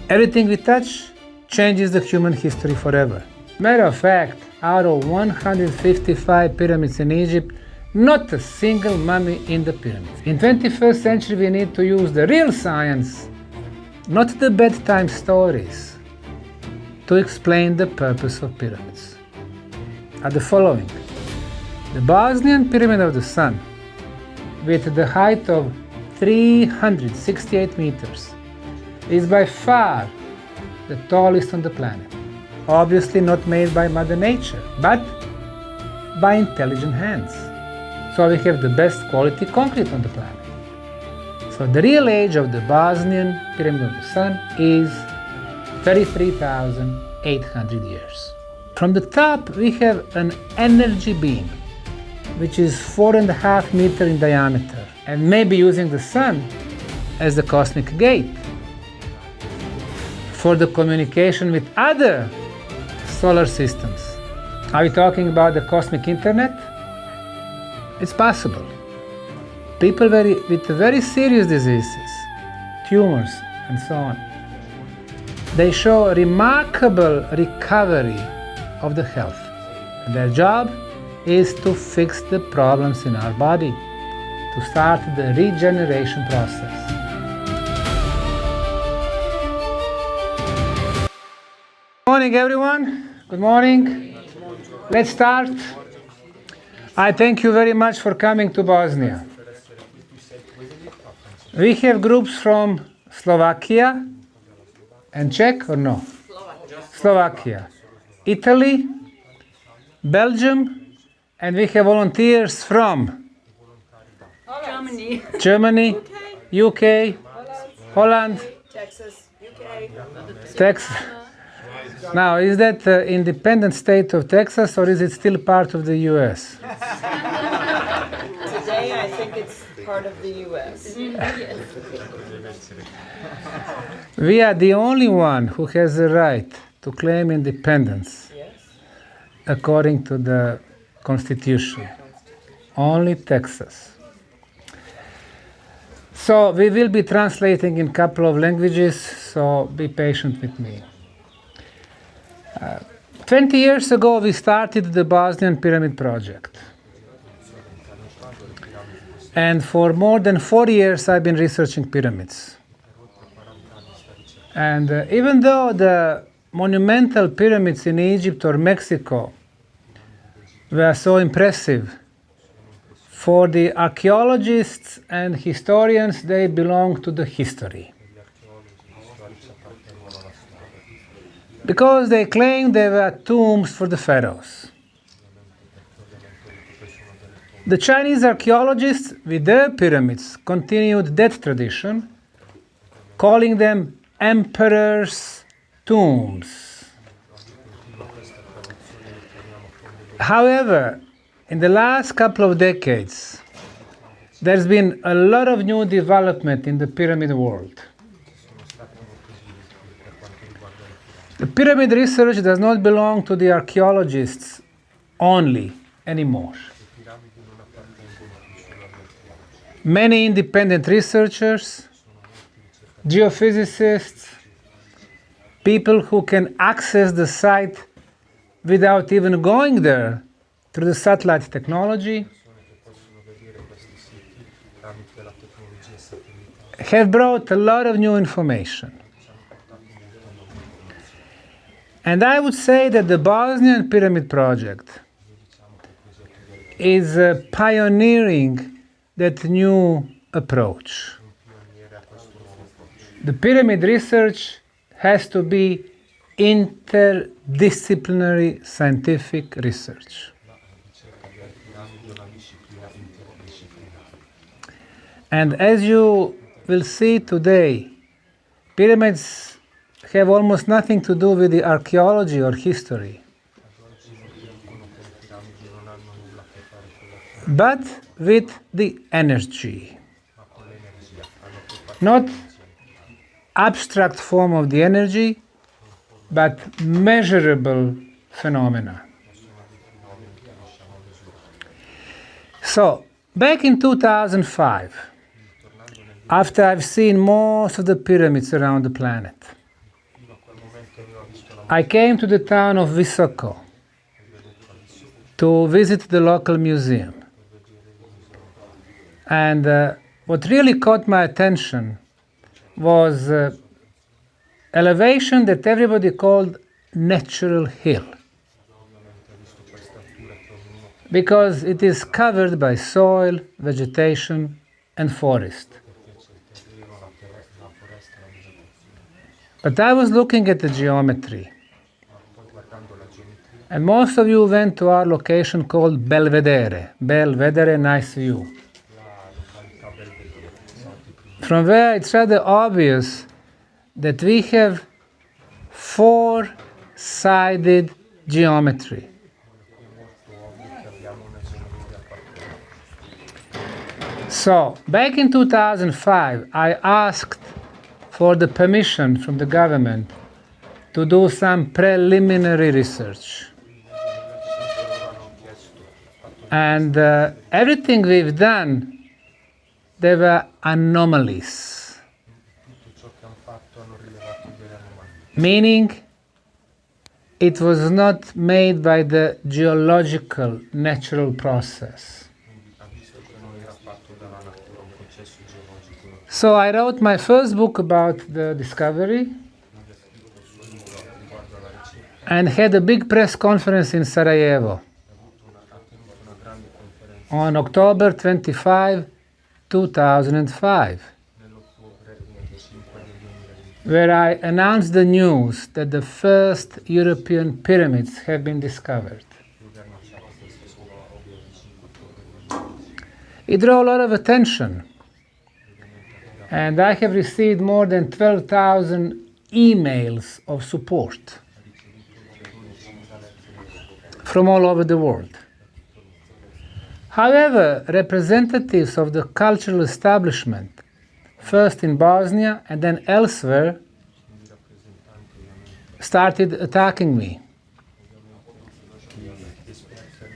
Everything we touch changes the human history forever. Matter of fact, out of 155 pyramids in Egypt, not a single mummy in the pyramids. In 21st century, we need to use the real science, not the bedtime stories, to explain the purpose of pyramids. Are the following. The Bosnian Pyramid of the Sun, with the height of 368 meters, is by far the tallest on the planet. Obviously not made by Mother Nature, but by intelligent hands. So we have the best quality concrete on the planet. So the real age of the Bosnian Pyramid of the Sun is 33,800 years. From the top we have an energy beam, which is 4.5 meters in diameter, and maybe using the sun as the cosmic gate for the communication with other solar systems. Are we talking about the cosmic internet? It's possible. People with very serious diseases, tumors, and so on, they show remarkable recovery of the health. And their job is to fix the problems in our body, to start the regeneration process. Good morning, everyone. Good morning. Let's start. I thank you very much for coming to Bosnia. We have groups from Slovakia and Czech or no? Slovakia. Italy, Belgium, and we have volunteers from Germany, UK, Holland, Texas, UK. Texas. Now, is that the independent state of Texas, or is it still part of the US? Today, I think it's part of the US. We are the only one who has the right to claim independence, Yes. according to the Constitution. Only Texas. So we will be translating in a couple of languages, so be patient with me. 20 years ago, we started the Bosnian Pyramid Project. And for more than 40 years, I've been researching pyramids. And even though the monumental pyramids in Egypt or Mexico were so impressive, for the archaeologists and historians, they belong to the history. Because they claim they were tombs for the pharaohs. The Chinese archaeologists, with their pyramids, continued that tradition, calling them emperors' tombs. However, in the last couple of decades, there's been a lot of new development in the pyramid world. The pyramid research does not belong to the archaeologists only anymore. Many independent researchers, geophysicists, people who can access the site without even going there through the satellite technology, have brought a lot of new information. And I would say that the Bosnian Pyramid Project is pioneering that new approach. The pyramid research has to be interdisciplinary scientific research. And as you will see today, pyramids have almost nothing to do with the archaeology or history, but with the energy. Not abstract form of the energy, but measurable phenomena. So, back in 2005, after I've seen most of the pyramids around the planet, I came to the town of Visoko to visit the local museum. And what really caught my attention was elevation that everybody called natural hill, because it is covered by soil, vegetation, and forest. But I was looking at the geometry, and most of you went to our location called Belvedere. Belvedere, nice view. From where it's rather obvious that we have four-sided geometry. So, back in 2005, I asked for the permission from the government to do some preliminary research. And everything we've done, there were anomalies. Meaning, it was not made by the geological natural process. So I wrote my first book about the discovery and had a big press conference in Sarajevo on October 25, 2005, where I announced the news that the first European pyramids have been discovered. It drew a lot of attention, and I have received more than 12,000 emails of support from all over the world. However, representatives of the cultural establishment, first in Bosnia and then elsewhere, started attacking me,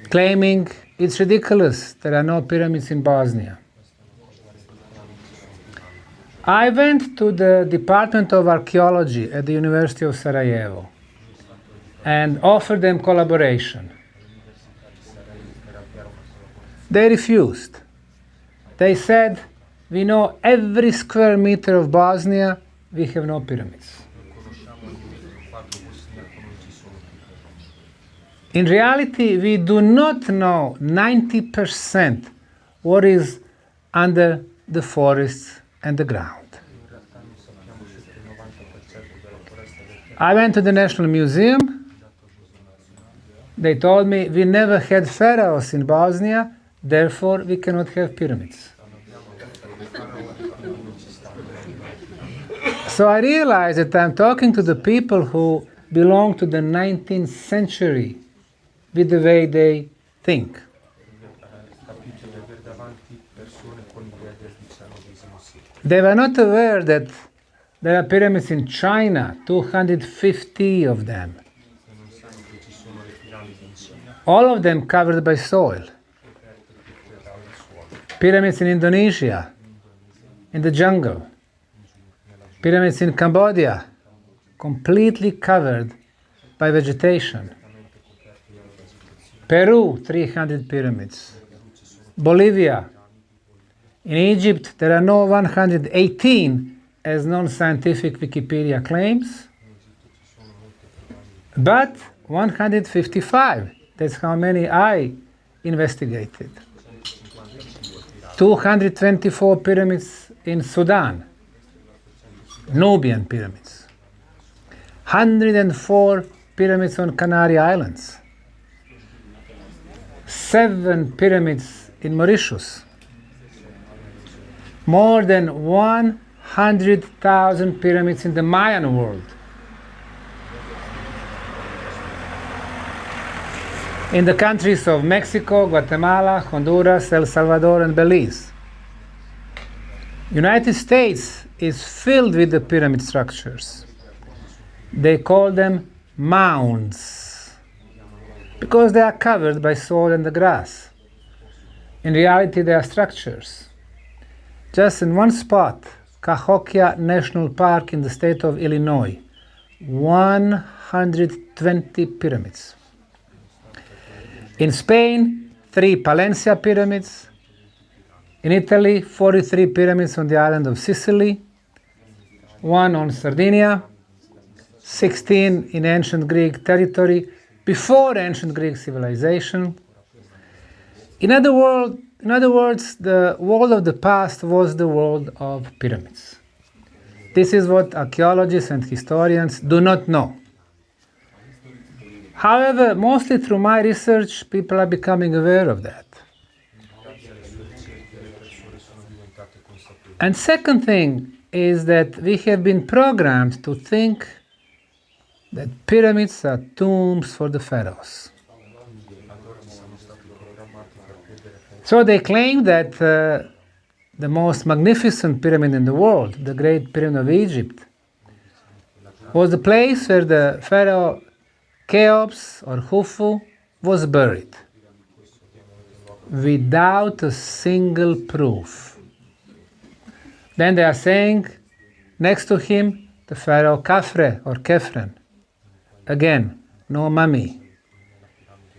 claiming it's ridiculous, there are no pyramids in Bosnia. I went to the Department of Archaeology at the University of Sarajevo and offered them collaboration. They refused. They said, we know every square meter of Bosnia, we have no pyramids. In reality, we do not know 90% what is under the forests and the ground. I went to the National Museum. They told me we never had pharaohs in Bosnia, therefore we cannot have pyramids. So I realized that I'm talking to the people who belong to the 19th century with the way they think. They were not aware that there are pyramids in China, 250 of them. All of them covered by soil. Pyramids in Indonesia, in the jungle. Pyramids in Cambodia, completely covered by vegetation. Peru, 300 pyramids. Bolivia. In Egypt, there are no 118, as non-scientific Wikipedia claims, but 155. That's how many I investigated. 224 pyramids in Sudan, Nubian pyramids. 104 pyramids on Canary Islands. 7 pyramids in Mauritius. More than 100,000 pyramids in the Mayan world. In the countries of Mexico, Guatemala, Honduras, El Salvador, and Belize. United States is filled with the pyramid structures. They call them mounds because they are covered by soil and the grass. In reality, they are structures. Just in one spot, Cahokia National Park in the state of Illinois, 120 pyramids. In Spain, 3 Palencia pyramids. In Italy, 43 pyramids on the island of Sicily, 1 on Sardinia, 16 in ancient Greek territory before ancient Greek civilization. In other words, the world of the past was the world of pyramids. This is what archaeologists and historians do not know. However, mostly through my research, people are becoming aware of that. And second thing is that we have been programmed to think that pyramids are tombs for the pharaohs. So they claim that the most magnificent pyramid in the world, the Great Pyramid of Egypt, was the place where the pharaoh Cheops or Khufu was buried, without a single proof. Then they are saying, next to him, the pharaoh Khafre or Khephren. Again, no mummy.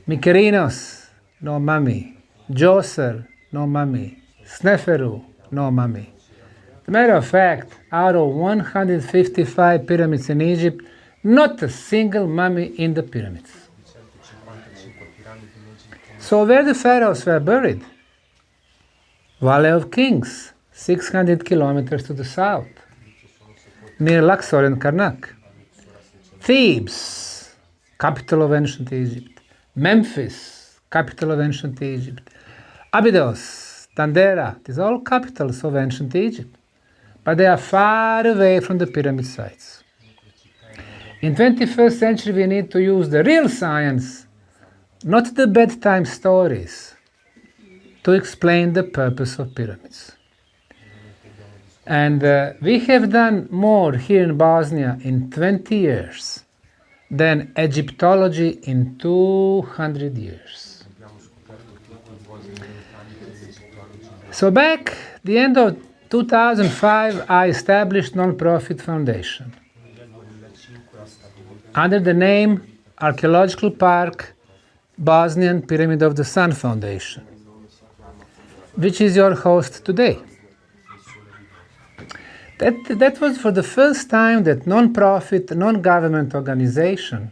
Mykerinos, no mummy. Djoser, no mummy. Sneferu, no mummy. As a matter of fact, out of 155 pyramids in Egypt, not a single mummy in the pyramids. So where the pharaohs were buried? Valley of Kings, 600 kilometers to the south, near Luxor and Karnak. Thebes, capital of ancient Egypt. Memphis, capital of ancient Egypt. Abydos, Tandera, these are all capitals of ancient Egypt. But they are far away from the pyramid sites. In 21st century, we need to use the real science, not the bedtime stories, to explain the purpose of pyramids. And we have done more here in Bosnia in 20 years than Egyptology in 200 years. So back the end of 2005, I established non-profit foundation under the name Archaeological Park Bosnian Pyramid of the Sun Foundation, which is your host today. That was for the first time that non-profit, non-government organization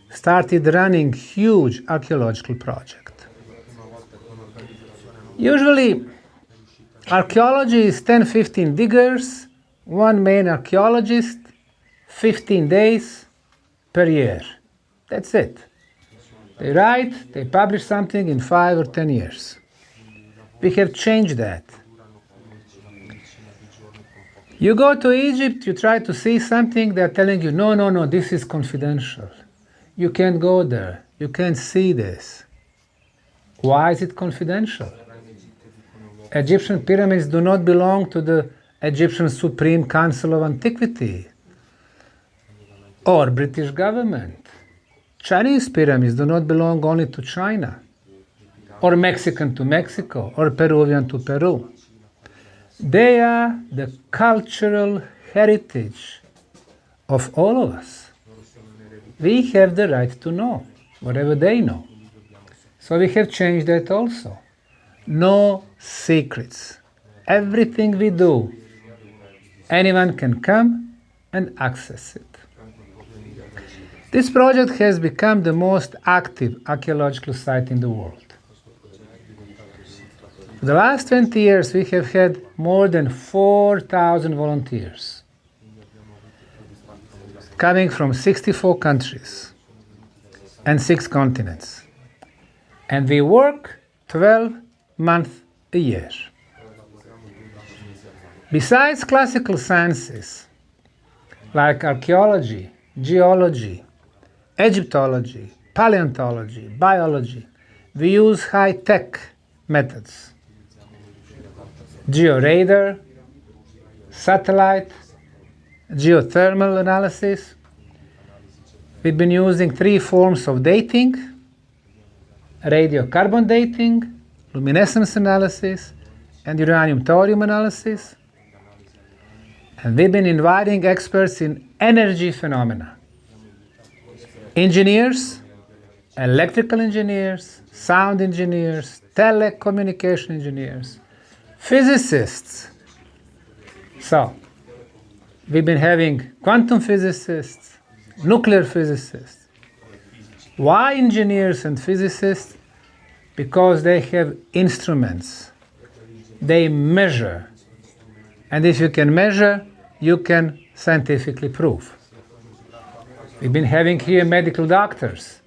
started running huge archaeological project. Usually, archaeology is 10-15 diggers, one main archaeologist, 15 days per year. That's it. They write, they publish something in 5 or 10 years. We have changed that. You go to Egypt, you try to see something, they're telling you, no, this is confidential. You can't go there. You can't see this. Why is it confidential? Egyptian pyramids do not belong to the Egyptian Supreme Council of Antiquity or British government. Chinese pyramids do not belong only to China, or Mexican to Mexico, or Peruvian to Peru. They are the cultural heritage of all of us. We have the right to know whatever they know. So we have changed that also. No secrets. Everything we do, anyone can come and access it. This project has become the most active archaeological site in the world. For the last 20 years, we have had more than 4,000 volunteers coming from 64 countries and 6 continents. And we work 12 months a year. Besides classical sciences like archaeology, geology, Egyptology, paleontology, biology, we use high-tech methods. Georadar, satellite, geothermal analysis. We've been using 3 forms of dating: radiocarbon dating, luminescence analysis, and uranium-thorium analysis. And we've been inviting experts in energy phenomena. Engineers, electrical engineers, sound engineers, telecommunication engineers, physicists. So, we've been having quantum physicists, nuclear physicists. Why engineers and physicists? Because they have instruments. They measure. And if you can measure, you can scientifically prove. We've been having here medical doctors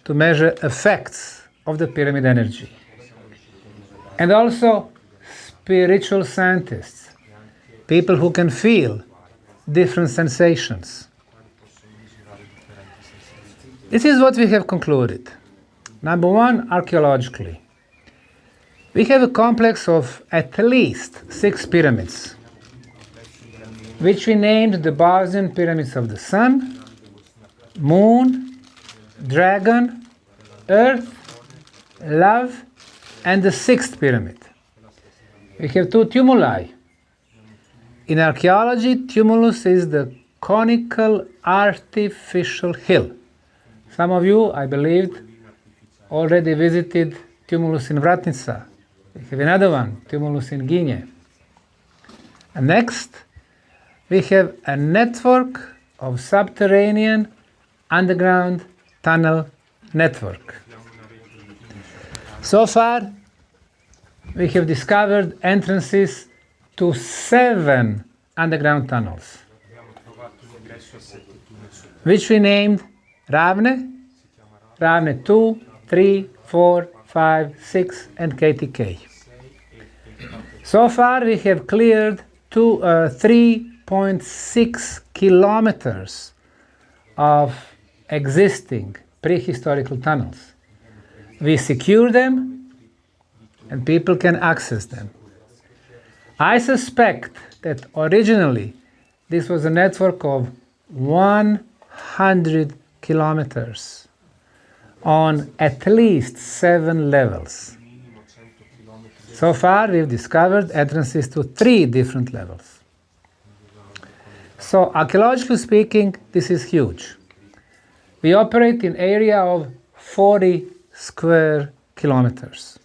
to measure effects of the pyramid energy. And also spiritual scientists, people who can feel different sensations. This is what we have concluded. Number one, archaeologically. We have a complex of at least 6 pyramids, which we named the Bosnian pyramids of the Sun, Moon, Dragon, Earth, Love, and the 6th pyramid. We have 2 tumuli. In archaeology, tumulus is the conical artificial hill. Some of you, I believed, already visited tumulus in Vratnica. We have another one, tumulus in Ginje. And next, we have a network of subterranean underground tunnel network. So far, we have discovered entrances to 7 underground tunnels, which we named Ravne, Ravne 2, 3, 4, 5, 6, and KTK. So far, we have cleared 3.6 kilometers of existing prehistorical tunnels. We secure them, and people can access them. I suspect that originally this was a network of 100 kilometers on at least 7 levels. So far, we've discovered entrances to 3 different levels. So, archaeologically speaking, this is huge. We operate in area of 40 square kilometers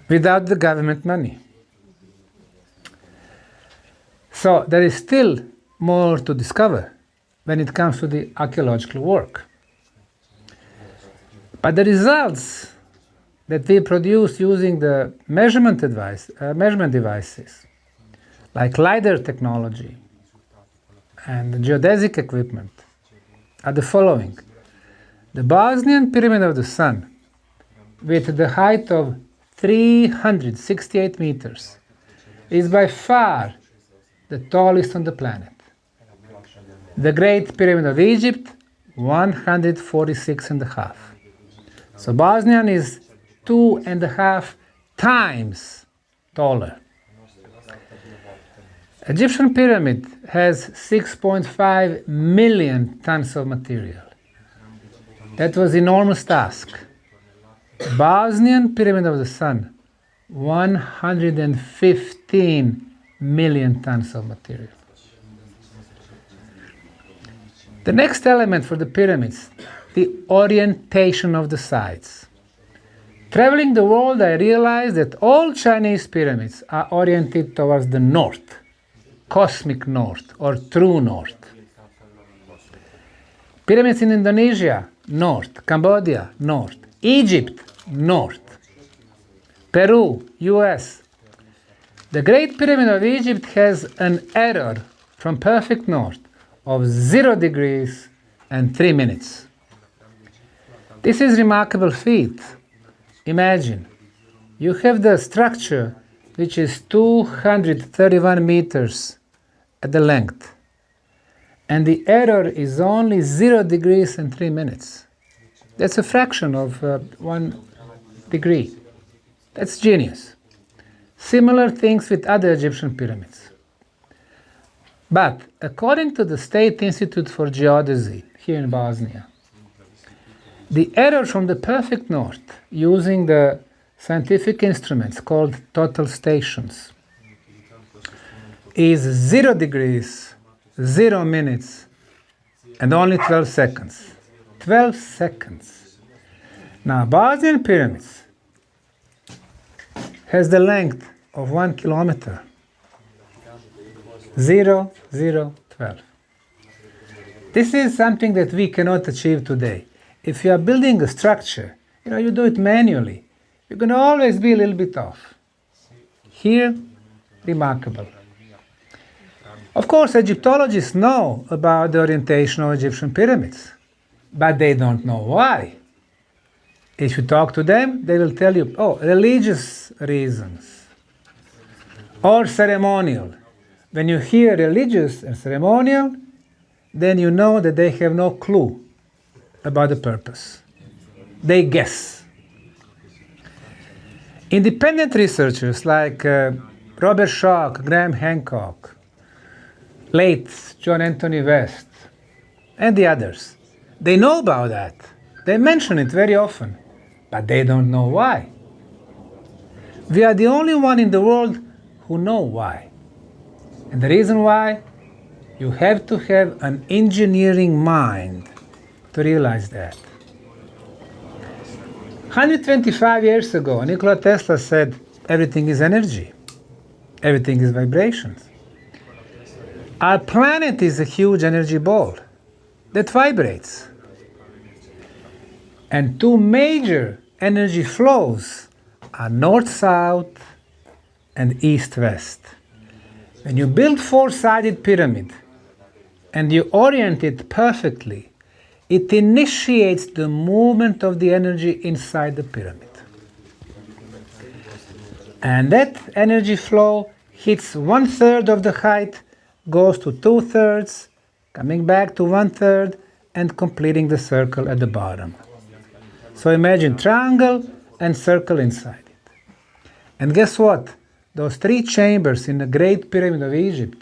without the government money. So, there is still more to discover when it comes to the archaeological work. But the results that we produce using the measurement devices, like LiDAR technology and the geodesic equipment, are the following. The Bosnian Pyramid of the Sun, with the height of 368 meters, is by far the tallest on the planet. The Great Pyramid of Egypt, 146.5. So Bosnian is 2.5 times taller. Egyptian pyramid has 6.5 million tons of material. That was enormous task. Bosnian Pyramid of the Sun, 115 million tons of material. The next element for the pyramids, the orientation of the sides. Traveling the world, I realized that all Chinese pyramids are oriented towards the north, cosmic north or true north. Pyramids in Indonesia, north. Cambodia, north. Egypt, north. Peru, US. The Great Pyramid of Egypt has an error from perfect north of 0 degrees and 3 minutes. This is a remarkable feat. Imagine, you have the structure which is 231 meters at the length, and the error is only 0 degrees and 3 minutes. That's a fraction of 1 degree. That's genius. Similar things with other Egyptian pyramids. But according to the State Institute for Geodesy here in Bosnia, the error from the perfect north using the scientific instruments called total stations is 0 degrees, 0 minutes, and only 12 seconds. 12 seconds. Now, Bosnian pyramids has the length of 1 kilometer. 0, 0, 12. This is something that we cannot achieve today. If you are building a structure, you do it manually, you're going to always be a little bit off. Here, remarkable. Of course, Egyptologists know about the orientation of Egyptian pyramids, but they don't know why. If you talk to them, they will tell you, religious reasons or ceremonial. When you hear religious and ceremonial, then you know that they have no clue about the purpose. They guess. Independent researchers like Robert Schoch, Graham Hancock, late John Anthony West, and the others, they know about that. They mention it very often, but they don't know why. We are the only one in the world who know why. And the reason why, you have to have an engineering mind to realize that. 125 years ago, Nikola Tesla said, everything is energy. Everything is vibrations. Our planet is a huge energy ball that vibrates. And two major energy flows are north-south and east-west. When you build four-sided pyramid and you orient it perfectly, it initiates the movement of the energy inside the pyramid. And that energy flow hits 1/3 of the height, goes to 2/3, coming back to 1/3, and completing the circle at the bottom. So imagine triangle and circle inside it. And guess what? Those 3 chambers in the Great Pyramid of Egypt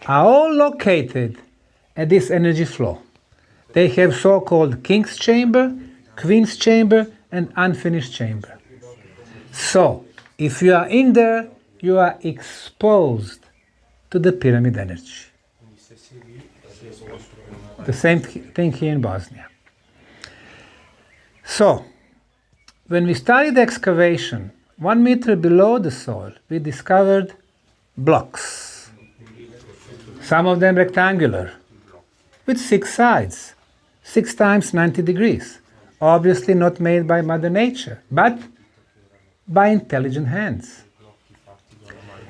are all located at this energy flow. They have so-called King's Chamber, Queen's Chamber, and Unfinished Chamber. So, if you are in there, you are exposed to the pyramid energy. The same thing here in Bosnia. So, when we started excavation, 1 meter below the soil, we discovered blocks. Some of them rectangular, with 6 sides, 6 times 90 degrees. Obviously not made by Mother Nature, but by intelligent hands.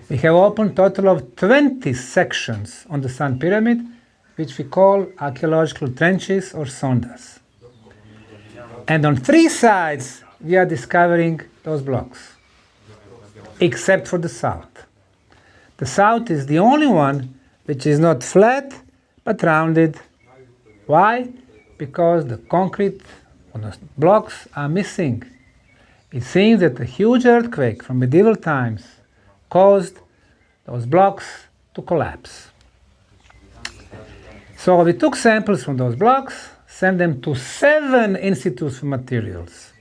We have opened a total of 20 sections on the Sun Pyramid, which we call archaeological trenches or sondas. And on 3 sides, we are discovering those blocks, except for the south. The south is the only one which is not flat, but rounded. Why? Because the concrete on the blocks are missing. It seems that a huge earthquake from medieval times caused those blocks to collapse. So we took samples from those blocks, sent them to 7 institutes for materials.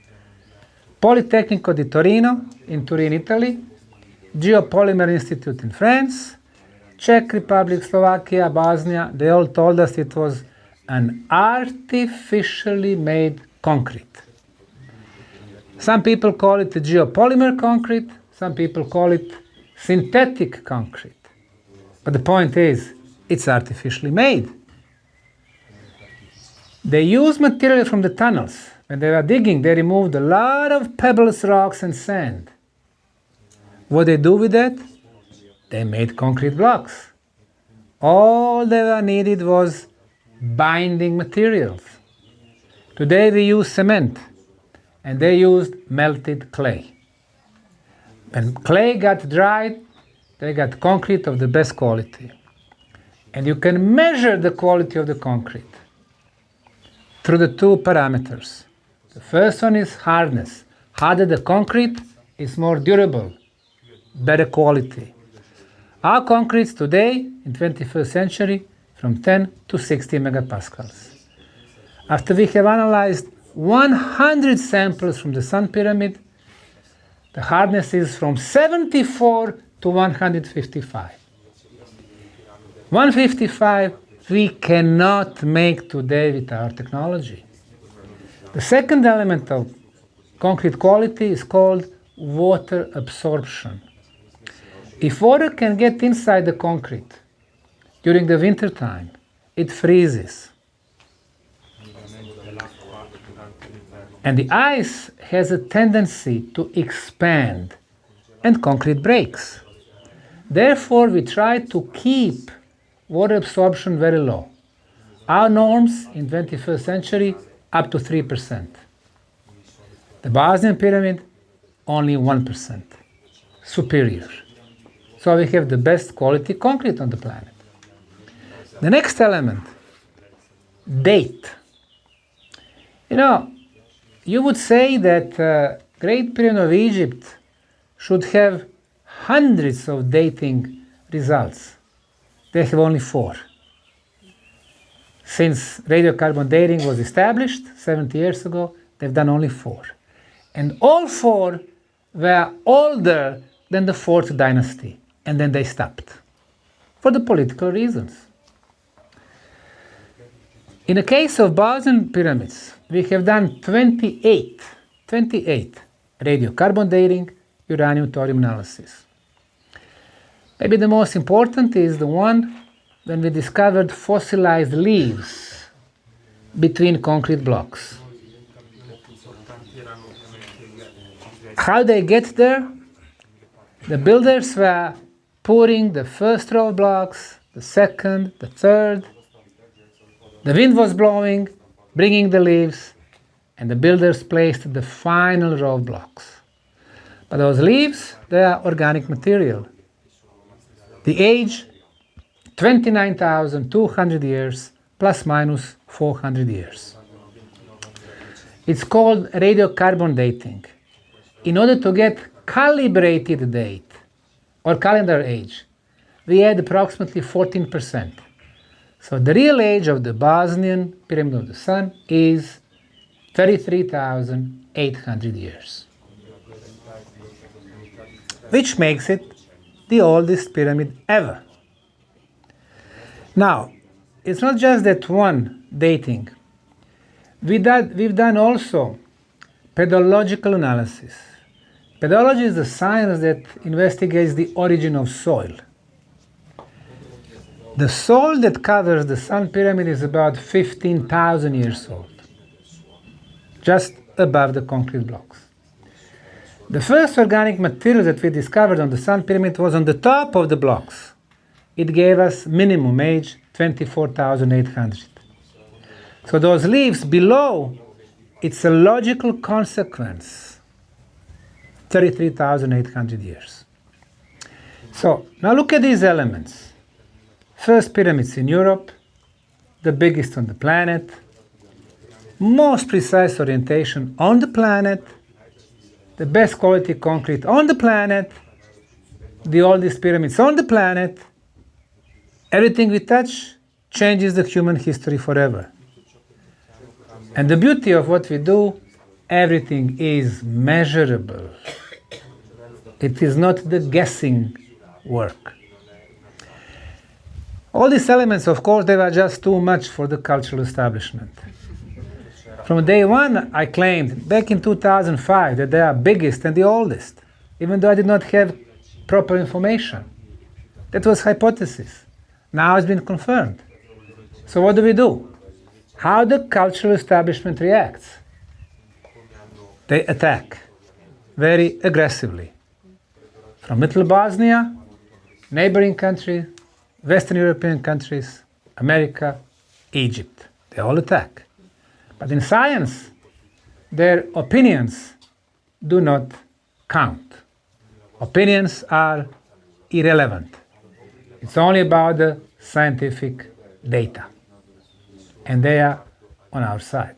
Politecnico di Torino in Turin, Italy, Geopolymer Institute in France, Czech Republic, Slovakia, Bosnia. They all told us it was an artificially made concrete. Some people call it a geopolymer concrete, some people call it synthetic concrete. But the point is, it's artificially made. They use material from the tunnels. When they were digging, they removed a lot of pebbles, rocks, and sand. What they do with that? They made concrete blocks. All they were needed was binding materials. Today we use cement, and they used melted clay. When clay got dried, they got concrete of the best quality. And you can measure the quality of the concrete through the 2 parameters. The first one is hardness. Harder the concrete is more durable, better quality. Our concretes today, in 21st century, from 10 to 60 megapascals. After we have analyzed 100 samples from the Sun Pyramid, the hardness is from 74 to 155. 155 we cannot make today with our technology. The second element of concrete quality is called water absorption. If water can get inside the concrete during the winter time, it freezes. And the ice has a tendency to expand, and concrete breaks. Therefore, we try to keep water absorption very low. Our norms in 21st century, up to 3%. The Bosnian pyramid, only 1%. Superior. So we have the best quality concrete on the planet. The next element, date. You would say that Great Pyramid of Egypt should have hundreds of dating results. They have only 4. Since radiocarbon dating was established 70 years ago, they've done only 4. And all 4 were older than the 4th dynasty, and then they stopped for the political reasons. In the case of Bosnian pyramids, we have done 28 radiocarbon dating, uranium-thorium analysis. Maybe the most important is the one when we discovered fossilized leaves between concrete blocks. How they get there? The builders were pouring the first row of blocks, the second, the third. The wind was blowing, bringing the leaves, and the builders placed the final row of blocks. But those leaves, they are organic material. The age, 29,200 years, plus minus 400 years. It's called radiocarbon dating. In order to get calibrated date, or calendar age, we add approximately 14%. So the real age of the Bosnian Pyramid of the Sun is 33,800 years, which makes it the oldest pyramid ever. Now, it's not just that one dating. We've done also pedological analysis. Pedology is the science that investigates the origin of soil. The soil that covers the Sun Pyramid is about 15,000 years old, just above the concrete blocks. The first organic material that we discovered on the Sun Pyramid was on the top of the blocks. It gave us minimum age, 24,800. So those leaves below, it's a logical consequence, 33,800 years. So now look at these elements. First pyramids in Europe, the biggest on the planet, most precise orientation on the planet, the best quality concrete on the planet, the oldest pyramids on the planet. Everything we touch changes the human history forever. And the beauty of what we do, everything is measurable. It is not the guessing work. All these elements, of course, they were just too much for the cultural establishment. From day one, I claimed, back in 2005, that they are biggest and the oldest, even though I did not have proper information. That was hypothesis. Now it's been confirmed. So what do? How the cultural establishment reacts? They attack very aggressively. From Little Bosnia, neighboring countries, Western European countries, America, Egypt. They all attack. But in science, their opinions do not count. Opinions are irrelevant. It's only about the scientific data. And they are on our side.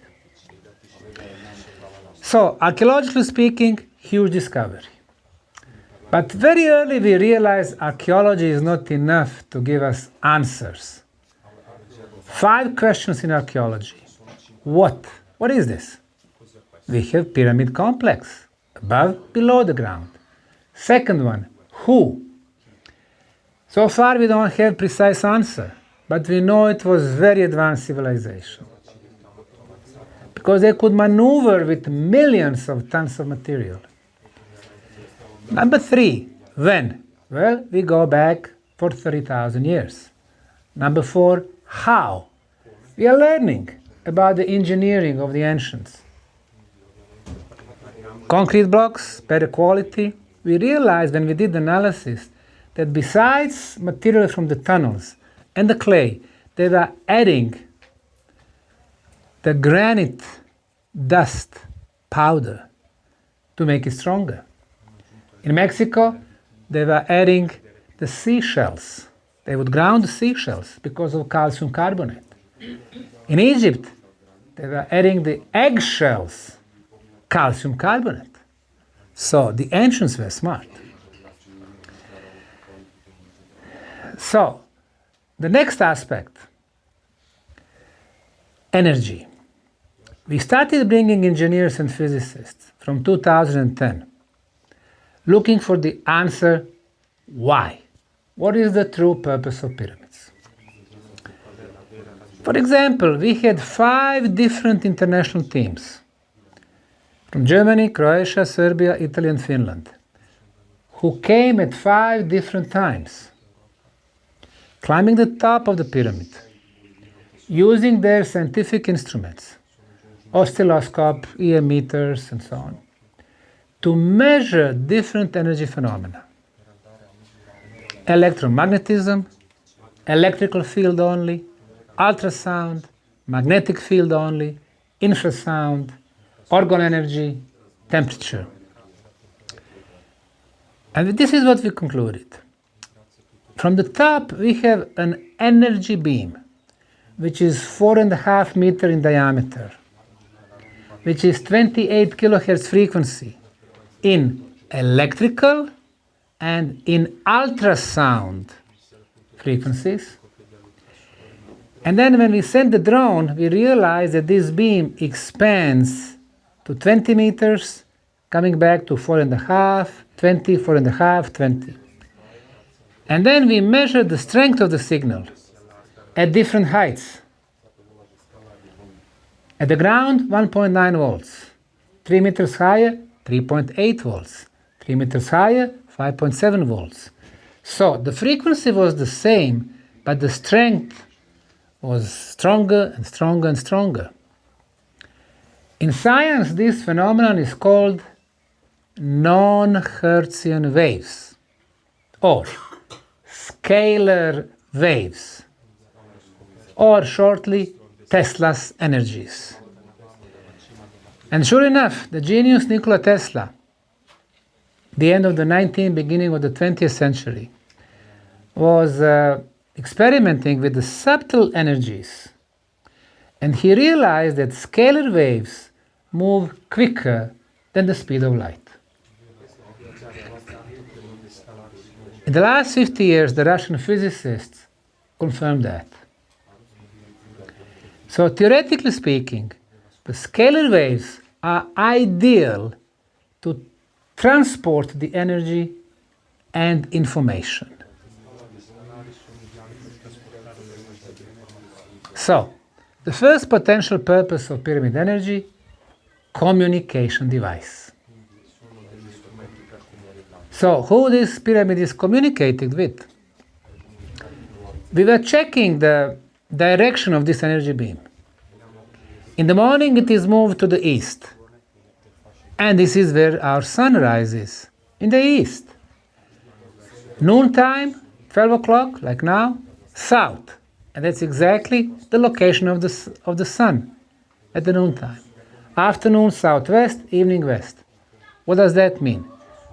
So, archaeologically speaking, huge discovery. But very early we realized archaeology is not enough to give us answers. 5 questions in archaeology. What? What is this? We have pyramid complex, above, below the ground. Second one, who? So far we don't have precise answer, but we know it was very advanced civilization. Because they could maneuver with millions of tons of material. Number 3, when? Well, we go back for 30,000 years. Number 4, how? We are learning about the engineering of the ancients. Concrete blocks, better quality. We realized when we did the analysis that besides material from the tunnels and the clay, they were adding the granite dust powder to make it stronger. In Mexico, they were adding the seashells. They would ground the seashells because of calcium carbonate. In Egypt, they were adding the eggshells, calcium carbonate. So the ancients were smart. So the next aspect, energy. We started bringing engineers and physicists from 2010, looking for the answer why. What is the true purpose of pyramids? For example, we had 5 different international teams from Germany, Croatia, Serbia, Italy, and Finland, who came at 5 different times, climbing the top of the pyramid, using their scientific instruments, oscilloscope, EM meters, and so on, to measure different energy phenomena. Electromagnetism, electrical field only, ultrasound, magnetic field only, infrasound, orgone energy, temperature. And this is what we concluded. From the top, we have an energy beam, which is 4.5 meters in diameter, which is 28 kilohertz frequency in electrical and in ultrasound frequencies. And then when we send the drone, we realize that this beam expands to 20 meters, coming back to 4.5, 20, 4.5, 20. And then we measure the strength of the signal at different heights. At the ground, 1.9 volts. 3 meters higher, 3.8 volts. 3 meters higher, 5.7 volts. So the frequency was the same, but the strength was stronger and stronger and stronger. In science, this phenomenon is called non-Hertzian waves, or scalar waves, or shortly, Tesla's energies. And sure enough, the genius Nikola Tesla, the end of the 19th, beginning of the 20th century, was experimenting with the subtle energies. And he realized that scalar waves move quicker than the speed of light. In the last 50 years, the Russian physicists confirmed that. So theoretically speaking, the scalar waves are ideal to transport the energy and information. So, the first potential purpose of pyramid energy, communication device. So, who this pyramid is communicating with? We were checking the direction of this energy beam. In the morning it is moved to the east. And this is where our sun rises, in the east. Noontime, 12 o'clock, like now, south. And that's exactly the location of the sun at the noontime. Afternoon, southwest, evening, west. What does that mean?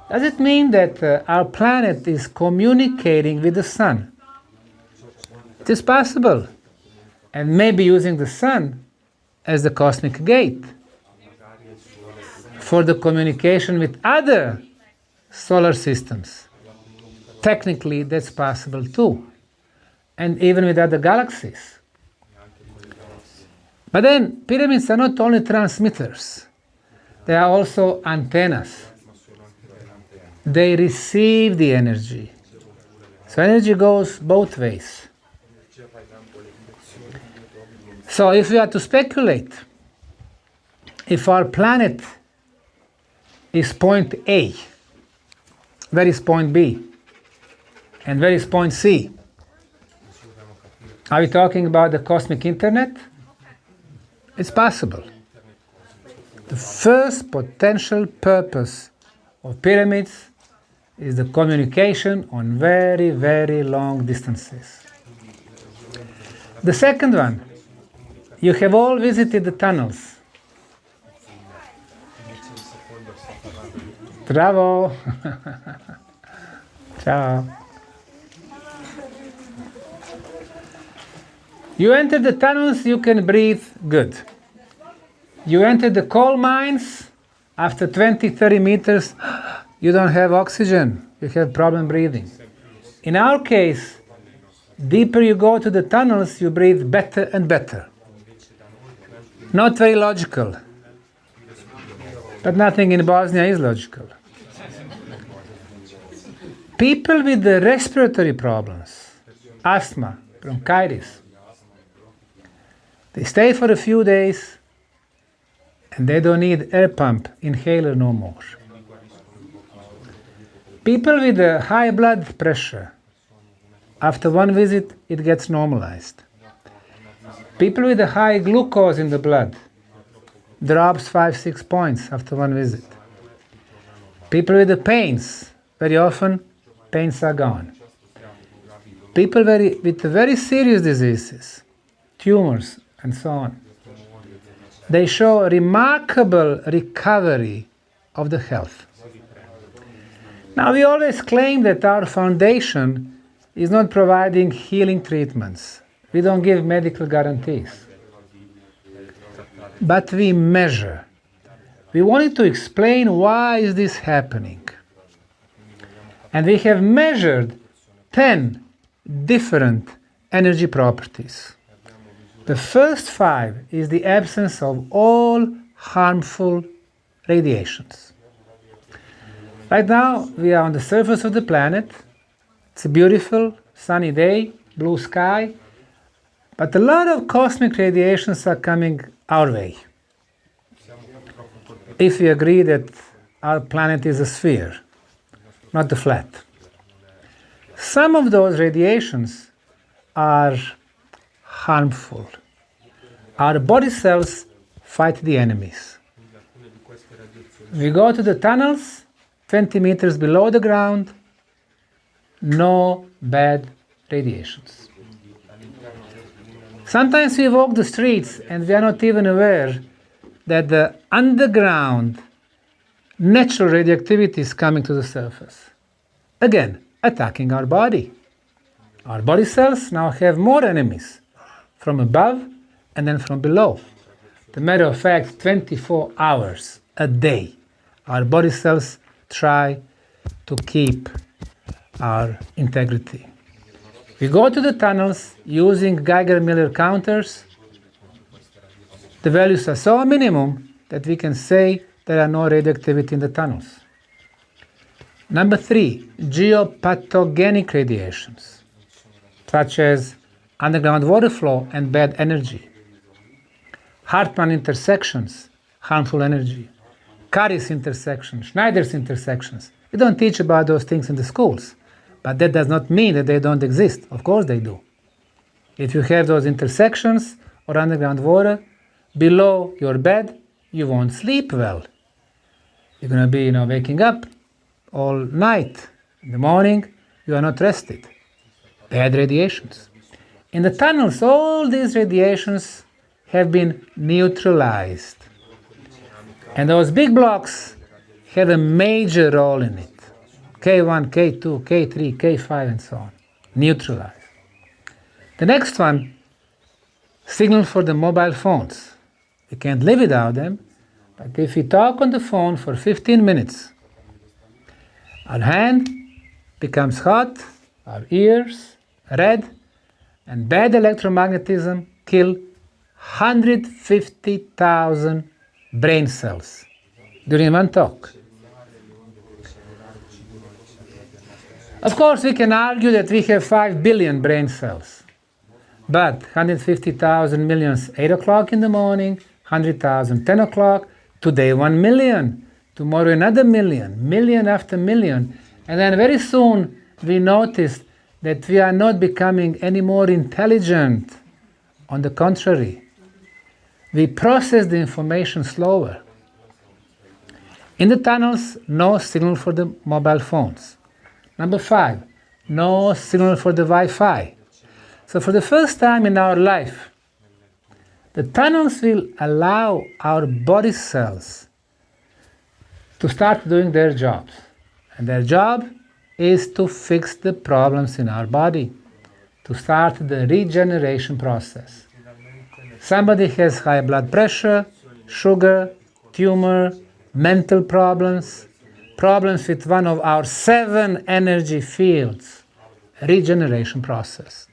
Does it mean that our planet is communicating with the sun? It is possible. And maybe using the sun as the cosmic gate for the communication with other solar systems. Technically, that's possible too. And even with other galaxies. But then, pyramids are not only transmitters. They are also antennas. They receive the energy So energy goes both ways. So if we are to speculate, if our planet is point A, where is point B, and where is point C? Are we talking about the cosmic internet? It's possible. The first potential purpose of pyramids is the communication on very, very long distances. The second one, you have all visited the tunnels. Bravo! Ciao! You enter the tunnels, you can breathe good. You enter the coal mines, after 20, 30 meters, you don't have oxygen, you have problem breathing. In our case, deeper you go to the tunnels, you breathe better and better. Not very logical, but nothing in Bosnia is logical. People with the respiratory problems, asthma, bronchitis, they stay for a few days and they don't need air pump inhaler no more. People with a high blood pressure, after one visit it gets normalized. People with a high glucose in the blood drops 5-6 points after one visit. People with the pains, very often pains are gone. People with very serious diseases, tumors and so on, they show remarkable recovery of the health. Now we always claim that our foundation is not providing healing treatments. We don't give medical guarantees. But we measure. We wanted to explain why is this happening. And we have measured 10 different energy properties. The first 5 is the absence of all harmful radiations. Right now we are on the surface of the planet. It's a beautiful sunny day, blue sky, but a lot of cosmic radiations are coming our way. If we agree that our planet is a sphere, not a flat. Some of those radiations are harmful. Our body cells fight the enemies. We go to the tunnels, 20 meters below the ground, no bad radiations. Sometimes we walk the streets and we are not even aware that the underground natural radioactivity is coming to the surface. Again, attacking our body. Our body cells now have more enemies from above and then from below. As a matter of fact, 24 hours a day, our body cells try to keep our integrity. We go to the tunnels using Geiger-Miller counters. The values are so minimum that we can say there are no radioactivity in the tunnels. Number 3, geopathogenic radiations, such as underground water flow and bad energy. Hartmann intersections, harmful energy. Caris intersections, Schneider's intersections. We don't teach about those things in the schools, but that does not mean that they don't exist. Of course they do. If you have those intersections or underground water below your bed, you won't sleep well. You're going to be, waking up all night. In the morning, you are not rested. Bad radiations. In the tunnels, all these radiations have been neutralized. And those big blocks have a major role in it. K1, K2, K3, K5, and so on. Neutralized. The next one, signal for the mobile phones. We can't live without them, but if we talk on the phone for 15 minutes, our hand becomes hot, our ears red, and bad electromagnetism kill 150,000 brain cells during one talk. Of course, we can argue that we have 5 billion brain cells. But 150,000 millions 8 o'clock in the morning, 100,000 10 o'clock, today 1 million, tomorrow another million, million after million. And then very soon we noticed that we are not becoming any more intelligent. On the contrary, we process the information slower. In the tunnels, no signal for the mobile phones. Number 5, no signal for the Wi-Fi. So for the first time in our life, the tunnels will allow our body cells to start doing their jobs. And their job is to fix the problems in our body, to start the regeneration process. Somebody has high blood pressure, sugar, tumor, mental problems, problems with one of our 7 energy fields, regeneration process.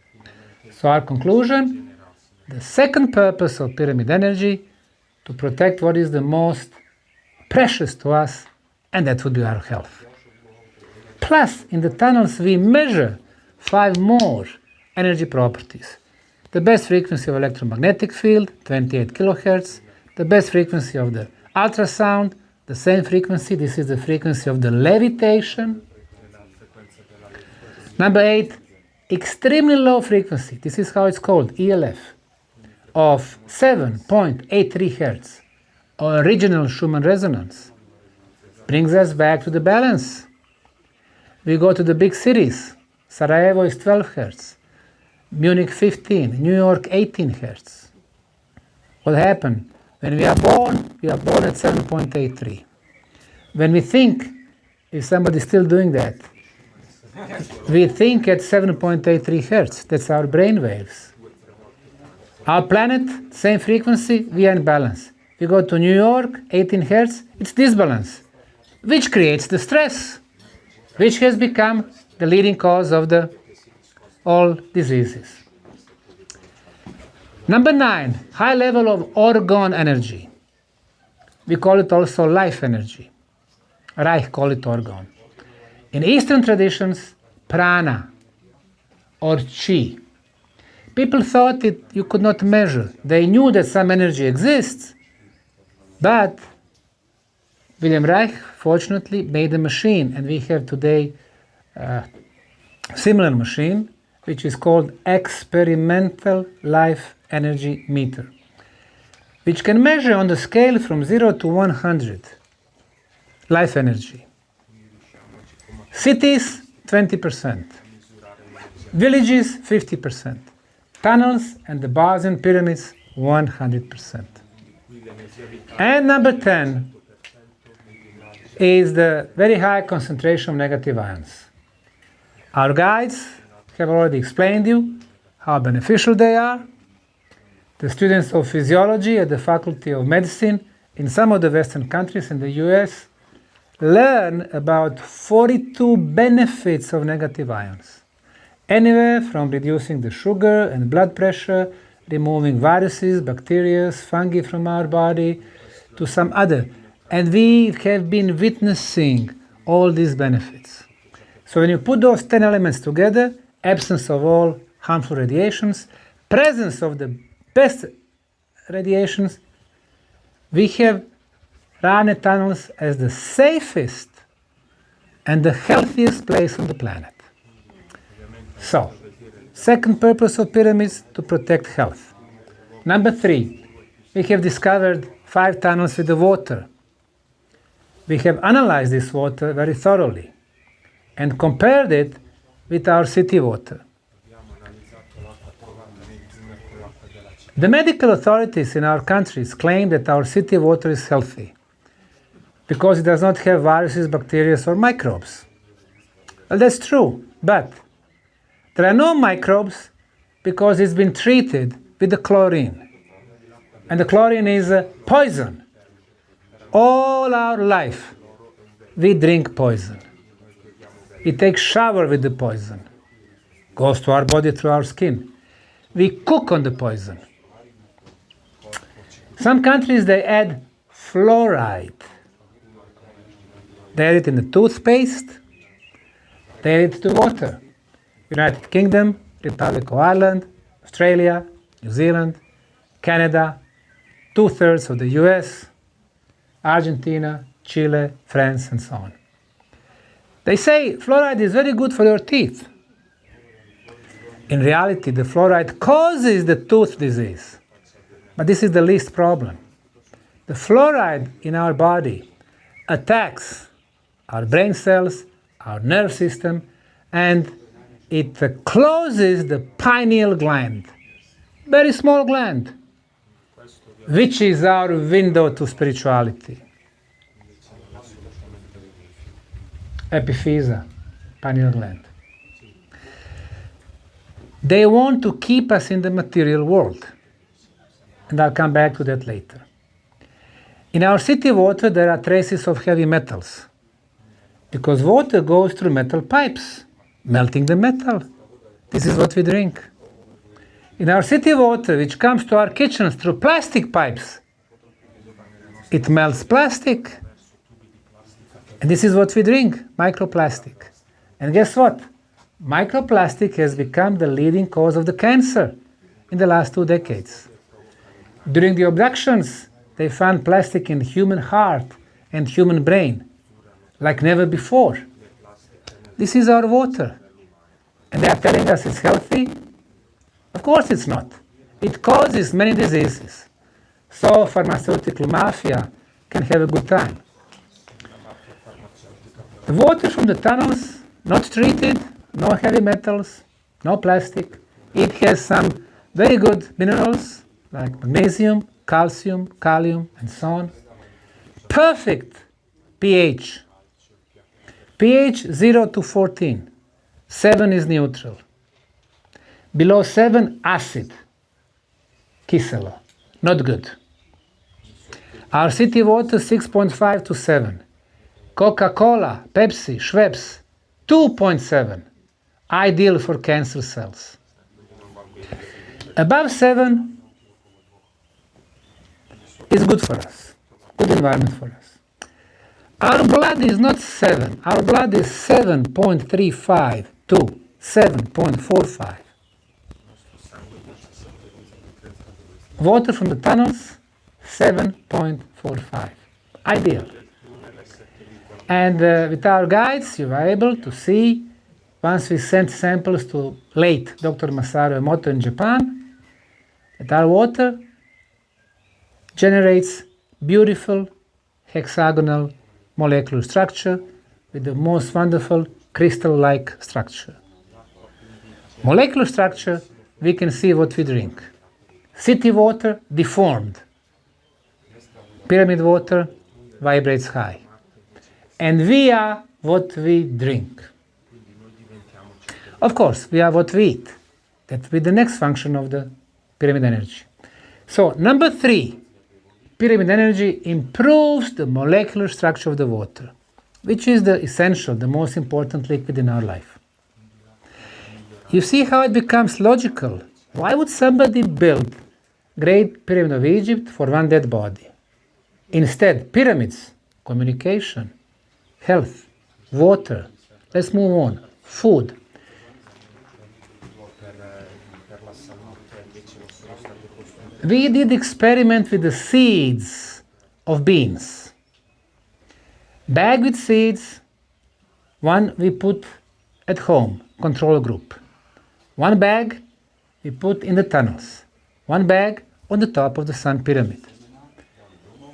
So our conclusion, the second purpose of pyramid energy, to protect what is the most precious to us, and that would be our health. Plus, in the tunnels we measure 5 more energy properties. The best frequency of electromagnetic field, 28 kilohertz, the best frequency of the ultrasound, the same frequency, this is the frequency of the levitation. Number 8, extremely low frequency, this is how it's called, ELF, of 7.83 Hertz, or original Schumann resonance, brings us back to the balance. We go to the big cities. Sarajevo is 12 Hertz, Munich 15, New York 18 Hertz. What happened? When we are born at 7.83. When we think, if somebody is still doing that, we think at 7.83 Hertz. That's our brain waves. Our planet, same frequency, we are in balance. We go to New York, 18 Hertz, it's disbalance, which creates the stress, which has become the leading cause of all diseases. Number 9, high level of orgone energy. We call it also life energy. Reich call it orgone. In Eastern traditions, prana or chi. People thought you could not measure. They knew that some energy exists, but William Reich fortunately made a machine, and we have today a similar machine, which is called experimental life energy meter, which can measure on the scale from 0 to 100 life energy. Cities, 20%. Villages, 50%. Tunnels and the bars and pyramids, 100%. And number 10 is the very high concentration of negative ions. Our guides have already explained you how beneficial they are. The students of physiology at the Faculty of Medicine in some of the Western countries in the US learn about 42 benefits of negative ions. Anywhere from reducing the sugar and blood pressure, removing viruses, bacteria, fungi from our body, to some other. And we have been witnessing all these benefits. So when you put those 10 elements together, absence of all harmful radiations, presence of the best radiations, we have Rane tunnels as the safest and the healthiest place on the planet. So, second purpose of pyramids, to protect health. Number 3, we have discovered 5 tunnels with the water. We have analyzed this water very thoroughly and compared it with our city water. The medical authorities in our countries claim that our city water is healthy because it does not have viruses, bacteria, or microbes. Well, that's true, but there are no microbes because it's been treated with the chlorine. And the chlorine is a poison. All our life, we drink poison. We take shower with the poison. Goes to our body through our skin. We cook on the poison. Some countries, they add fluoride. They add it in the toothpaste. they add to water. United Kingdom, Republic of Ireland, Australia, New Zealand, Canada, 2/3 of the US, Argentina, Chile, France, and so on. They say fluoride is very good for your teeth. In reality, the fluoride causes the tooth disease. But this is the least problem. The fluoride in our body attacks our brain cells, our nerve system, and it closes the pineal gland. Very small gland, which is our window to spirituality. Epiphysa, pineal gland. They want to keep us in the material world. And I'll come back to that later. In our city water, there are traces of heavy metals, because water goes through metal pipes, melting the metal. This is what we drink. In our city water, which comes to our kitchens through plastic pipes, it melts plastic. And this is what we drink, microplastic. And guess what? Microplastic has become the leading cause of the cancer in the last 2 decades. During the abductions, they found plastic in human heart and human brain, like never before. This is our water. And they are telling us it's healthy? Of course it's not. It causes many diseases. So pharmaceutical mafia can have a good time. The water from the tunnels, not treated, no heavy metals, no plastic. It has some very good minerals like magnesium, calcium, kalium, and so on. Perfect pH. pH 0 to 14. 7 is neutral. Below 7, acid. Kiselo. Not good. Our city water 6.5 to 7. Coca-Cola, Pepsi, Schweppes 2.7. Ideal for cancer cells. Above 7 is good for us. Good environment for us. Our blood is not 7. Our blood is 7.35 to 7.45. Water from the tunnels, 7.45. Ideal. And with our guides, you are able to see, once we sent samples to late Dr. Masaru Emoto in Japan, that our water generates beautiful hexagonal molecular structure with the most wonderful crystal-like structure. Molecular structure, we can see what we drink. City water, deformed. Pyramid water vibrates high. And we are what we drink. Of course, we are what we eat. That will be the next function of the pyramid energy. So, number 3, pyramid energy improves the molecular structure of the water, which is the essential, the most important liquid in our life. You see how it becomes logical. Why would somebody build Great Pyramid of Egypt for one dead body? Instead, pyramids, communication, health, water. Let's move on. Food. We did experiment with the seeds of beans. Bag with seeds, one we put at home, control group. One bag we put in the tunnels. One bag on the top of the sun pyramid.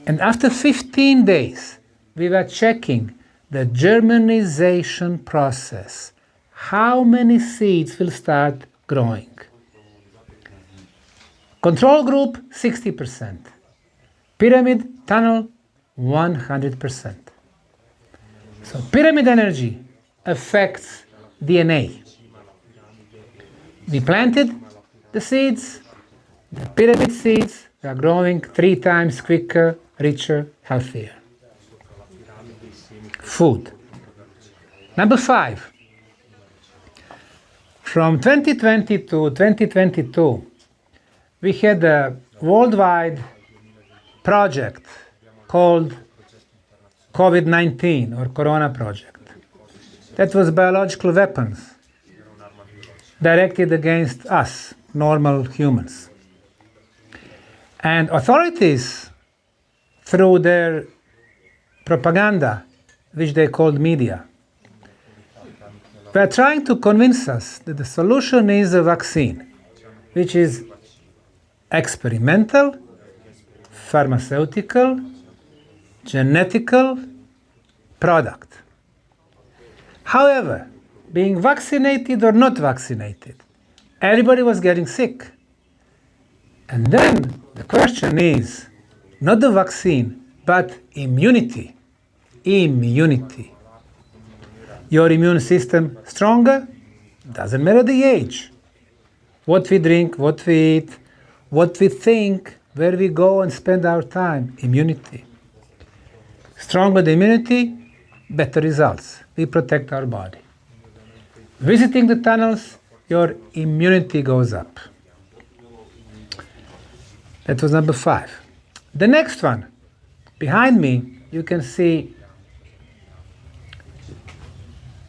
And after 15 days, we were checking the germinization process. How many seeds will start growing? Control group, 60%. Pyramid, tunnel, 100%. So pyramid energy affects DNA. We planted the seeds, the pyramid seeds are growing 3 times quicker, richer, healthier. Food. Number 5. From 2020 to 2022, we had a worldwide project called COVID-19 or Corona Project. That was biological weapons directed against us, normal humans. And authorities, through their propaganda, which they called media, were trying to convince us that the solution is a vaccine, which is experimental, pharmaceutical, genetical product. However, being vaccinated or not vaccinated, everybody was getting sick. And then the question is not the vaccine, but immunity. Immunity. Your immune system stronger? Doesn't matter the age. What we drink, what we eat, what we think, where we go and spend our time. Immunity. Stronger the immunity, better results. We protect our body. Visiting the tunnels, your immunity goes up. That was number 5. The next one, behind me, you can see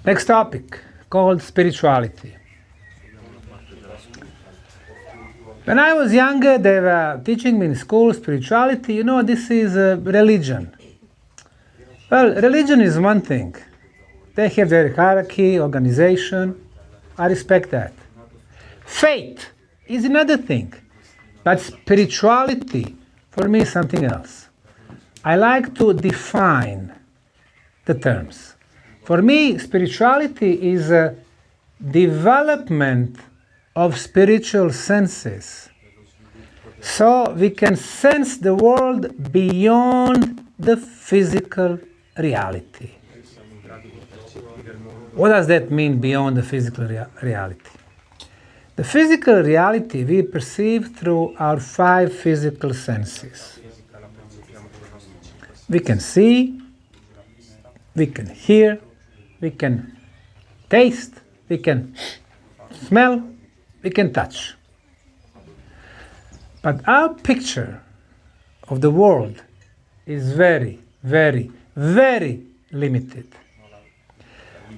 next topic, called spirituality. When I was younger, they were teaching me in school spirituality. This is a religion. Well, religion is one thing. They have their hierarchy, organization. I respect that. Faith is another thing. But spirituality, for me, is something else. I like to define the terms. For me, spirituality is a development of spiritual senses. So we can sense the world beyond the physical reality. What does that mean, beyond the physical reality? The physical reality we perceive through our 5 physical senses. We can see, we can hear, we can taste, we can smell, we can touch. But our picture of the world is very, very, very limited.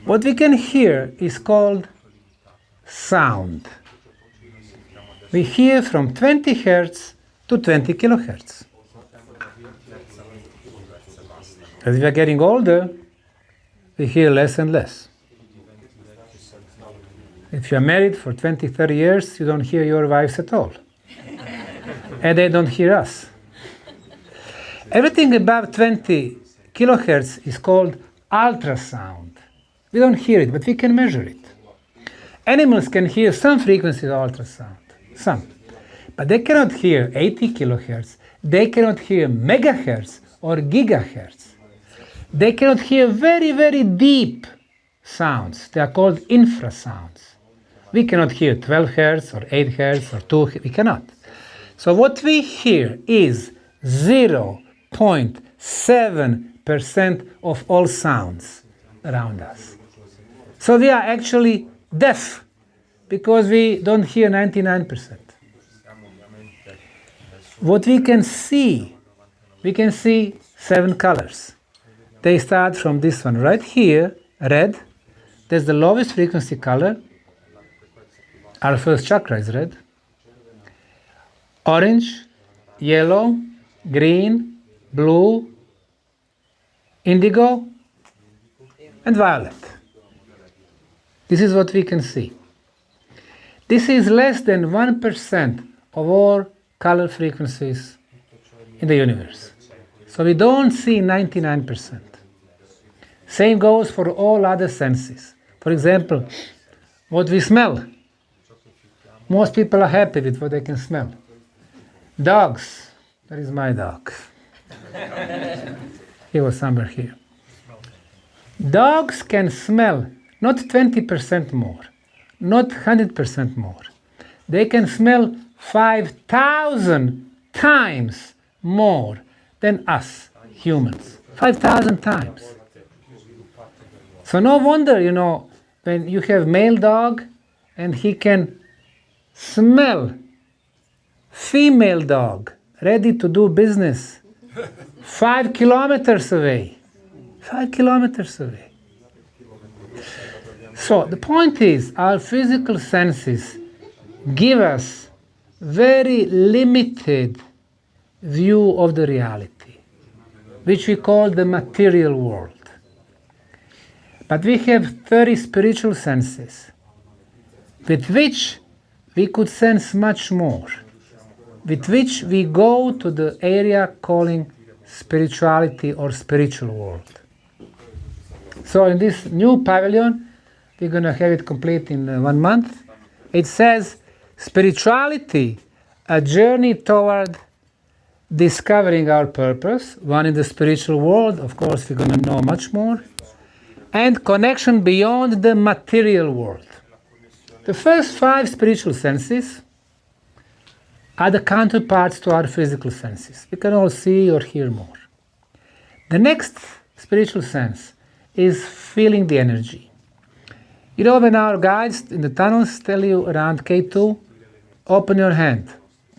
What we can hear is called sound. We hear from 20 Hertz to 20 kilohertz. As we are getting older, we hear less and less. If you are married for 20, 30 years, you don't hear your wives at all. And they don't hear us. Everything above 20 kilohertz is called ultrasound. We don't hear it, but we can measure it. Animals can hear some frequencies of ultrasound, some. But they cannot hear 80 kilohertz. They cannot hear megahertz or gigahertz. They cannot hear very, very deep sounds. They are called infrasounds. We cannot hear 12 hertz or 8 hertz or 2 hertz. We cannot. So what we hear is 0.7% of all sounds around us. So we are actually deaf because we don't hear 99%. What we can see 7 colors. They start from this one right here, red. That's the lowest frequency color. Our first chakra is red. Orange, yellow, green, blue, indigo, and violet. This is what we can see. This is less than 1% of all color frequencies in the universe. So we don't see 99%. Same goes for all other senses. For example, what we smell. Most people are happy with what they can smell. Dogs. That is my dog. He was somewhere here. Dogs can smell not 20% more, not 100% more. They can smell 5,000 times more than us humans. 5,000 times. So no wonder, when you have male dog and he can smell female dog ready to do business 5 kilometers away. 5 kilometers away. So the point is, our physical senses give us very limited view of the reality, which we call the material world. But we have 30 spiritual senses, with which we could sense much more, with which we go to the area calling spirituality or spiritual world. So in this new pavilion, we're going to have it complete in 1 month. It says, spirituality, a journey toward discovering our purpose, one in the spiritual world, of course we're going to know much more, and connection beyond the material world. The first 5 spiritual senses are the counterparts to our physical senses. We can all see or hear more. The next spiritual sense is feeling the energy. You know, when our guides in the tunnels tell you around K2, open your hand.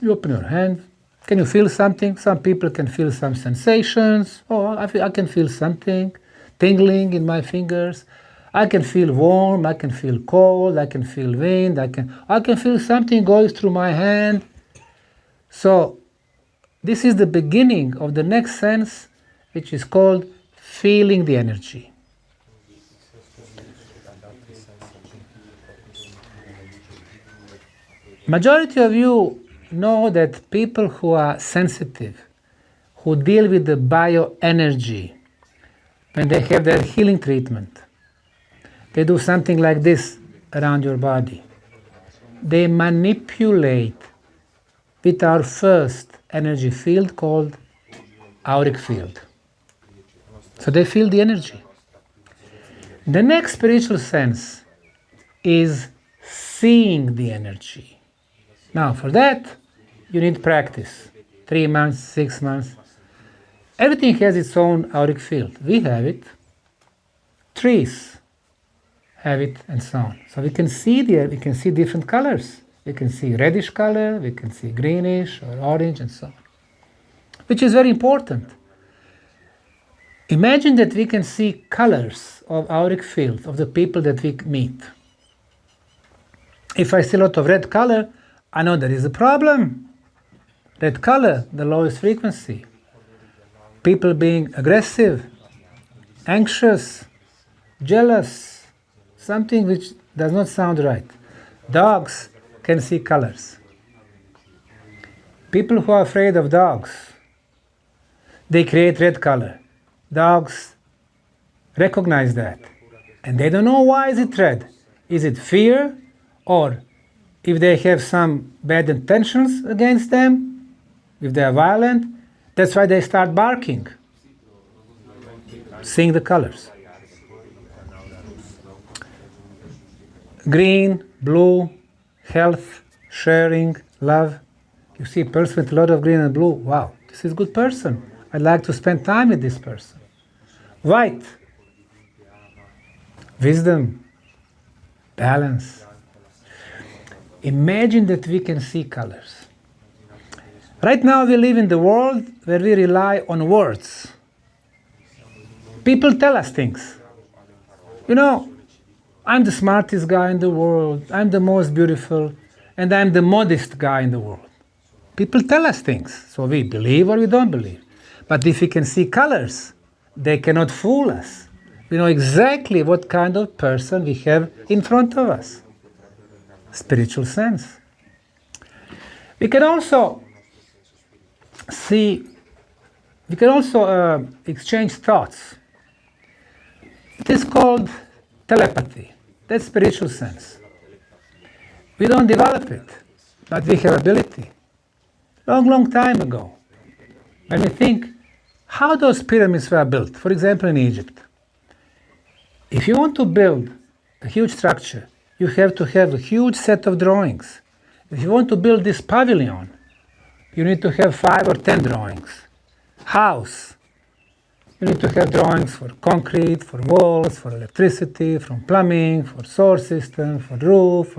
You open your hand. Can you feel something? Some people can feel some sensations. Oh, I can feel something tingling in my fingers. I can feel warm, I can feel cold, I can feel wind, I can feel something going through my hand. So this is the beginning of the next sense, which is called feeling the energy. Majority of you know that people who are sensitive, who deal with the bioenergy, when they have their healing treatment, they do something like this around your body. They manipulate with our first energy field called auric field. So they feel the energy. The next spiritual sense is seeing the energy. Now for that, you need practice. 3 months, 6 months. Everything has its own auric field. We have it. Trees have it, and so on. So we can see different colors. We can see reddish color, we can see greenish or orange, and so on, which is very important. Imagine that we can see colors of auric field of the people that we meet. If I see a lot of red color, I know there is a problem. Red color, the lowest frequency. People being aggressive, anxious, jealous, something which does not sound right. Dogs can see colors. People who are afraid of dogs, they create red color. Dogs recognize that. And they don't know why is it red. Is it fear? Or if they have some bad intentions against them, if they are violent, that's why they start barking, seeing the colors. Green, blue, health, sharing, love. You see a person with a lot of green and blue. Wow, this is a good person. I'd like to spend time with this person. White. Wisdom, balance. Imagine that we can see colors. Right now we live in the world where we rely on words. People tell us things. You know, I'm the smartest guy in the world, I'm the most beautiful, and I'm the modest guy in the world. People tell us things, so we believe or we don't believe. But if we can see colors, they cannot fool us. We know exactly what kind of person we have in front of us. Spiritual sense. We can also exchange thoughts. It is called telepathy. That's spiritual sense. We don't develop it, but we have ability. Long time ago, when we think how those pyramids were built, for example in Egypt. If you want to build a huge structure, you have to have a huge set of drawings. If you want to build this pavilion, you need to have 5 or 10 drawings. House. You need to have drawings for concrete, for walls, for electricity, for plumbing, for solar system, for roof.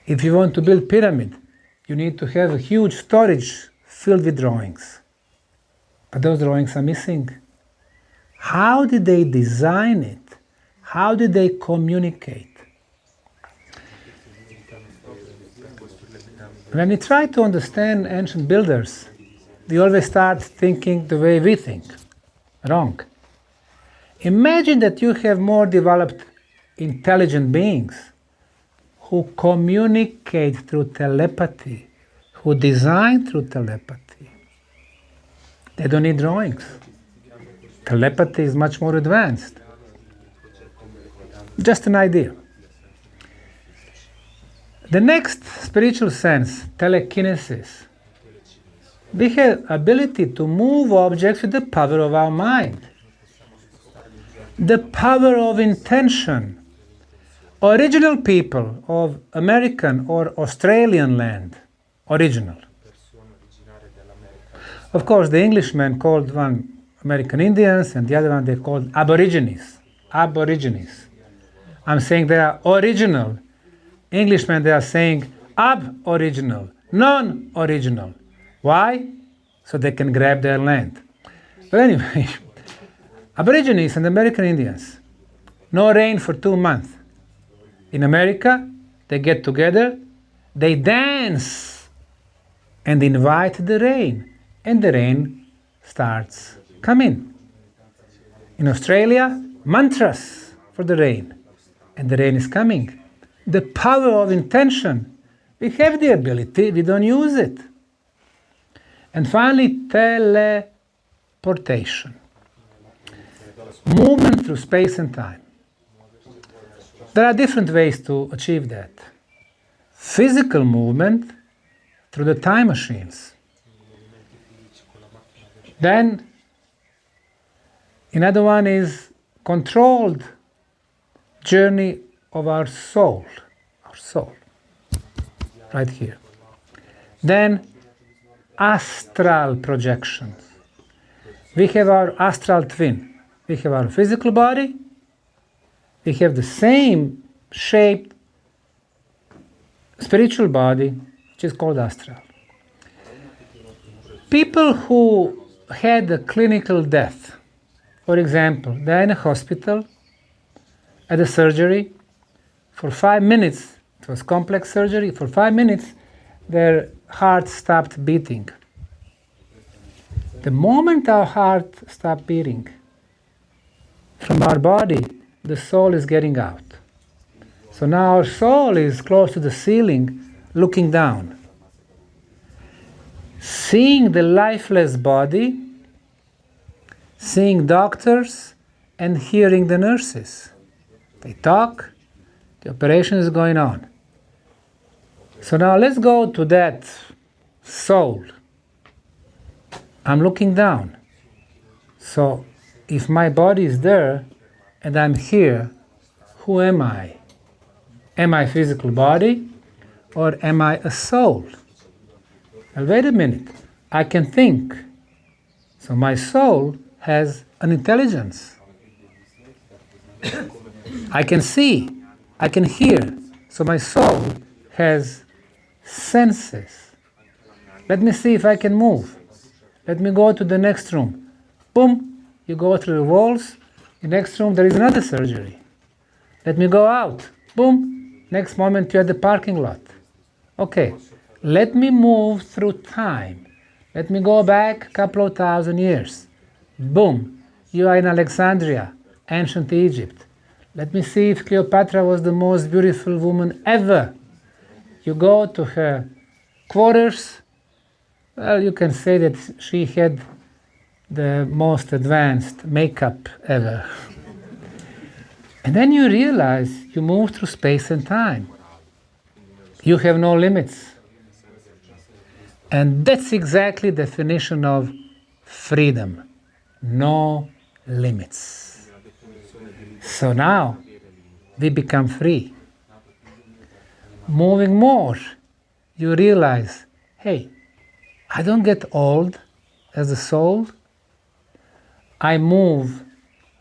If you want to build pyramid, you need to have a huge storage filled with drawings. But those drawings are missing. How did they design it How did they communicate? When we try to understand ancient builders, we always start thinking the way we think. Wrong. Imagine that you have more developed intelligent beings who communicate through telepathy, who design through telepathy. They don't need drawings. Telepathy is much more advanced. Just an idea. The next spiritual sense, telekinesis. We have ability to move objects with the power of our mind. The power of intention. Original people of American or Australian land, original. Of course, the Englishmen called one American Indians and the other one they called Aborigines. Aborigines. I'm saying they are original. Englishmen, they are saying ab-original, non-original. Why? So they can grab their land. But anyway, Aborigines and American Indians, no rain for 2 months. In America, they get together, they dance and invite the rain, and the rain starts coming. In Australia, mantras for the rain, and the rain is coming. The power of intention. We have the ability, we don't use it. And finally, teleportation. Movement through space and time. There are different ways to achieve that. Physical movement through the time machines. Then, another one is controlled journey of our soul, right here. Then, astral projections. We have our astral twin. We have our physical body. We have the same shaped spiritual body, which is called astral. People who had a clinical death, for example, they're in a hospital, at a surgery, for 5 minutes, it was complex surgery, for 5 minutes, their heart stopped beating. The moment our heart stopped beating, from our body, the soul is getting out. So now our soul is close to the ceiling, looking down. Seeing the lifeless body, seeing doctors, and hearing the nurses. They talk, the operation is going on. So now let's go to that soul. I'm looking down. So if my body is there and I'm here, who am I? Am I a physical body or am I a soul? Well, wait a minute. I can think. So my soul has an intelligence. I can see. I can hear. So my soul has senses. Let me see if I can move. Let me go to the next room. Boom, you go through the walls. In the next room, there is another surgery. Let me go out. Boom, next moment you're at the parking lot. Okay, let me move through time. Let me go back a couple of thousand years. Boom, you are in Alexandria, ancient Egypt. Let me see if Cleopatra was the most beautiful woman ever. You go to her quarters. Well, you can say that she had the most advanced makeup ever. And then you realize you move through space and time. You have no limits. And that's exactly the definition of freedom. No limits. So now we become free. Moving more, you realize, hey, I don't get old as a soul. I move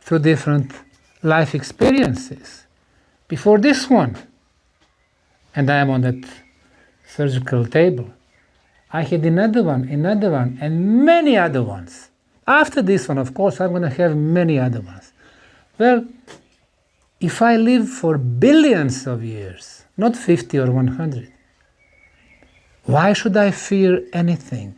through different life experiences. Before this one, and I am on that surgical table, I had another one, and many other ones. After this one, of course, I'm going to have many other ones. Well, if I live for billions of years, not 50 or 100, why should I fear anything?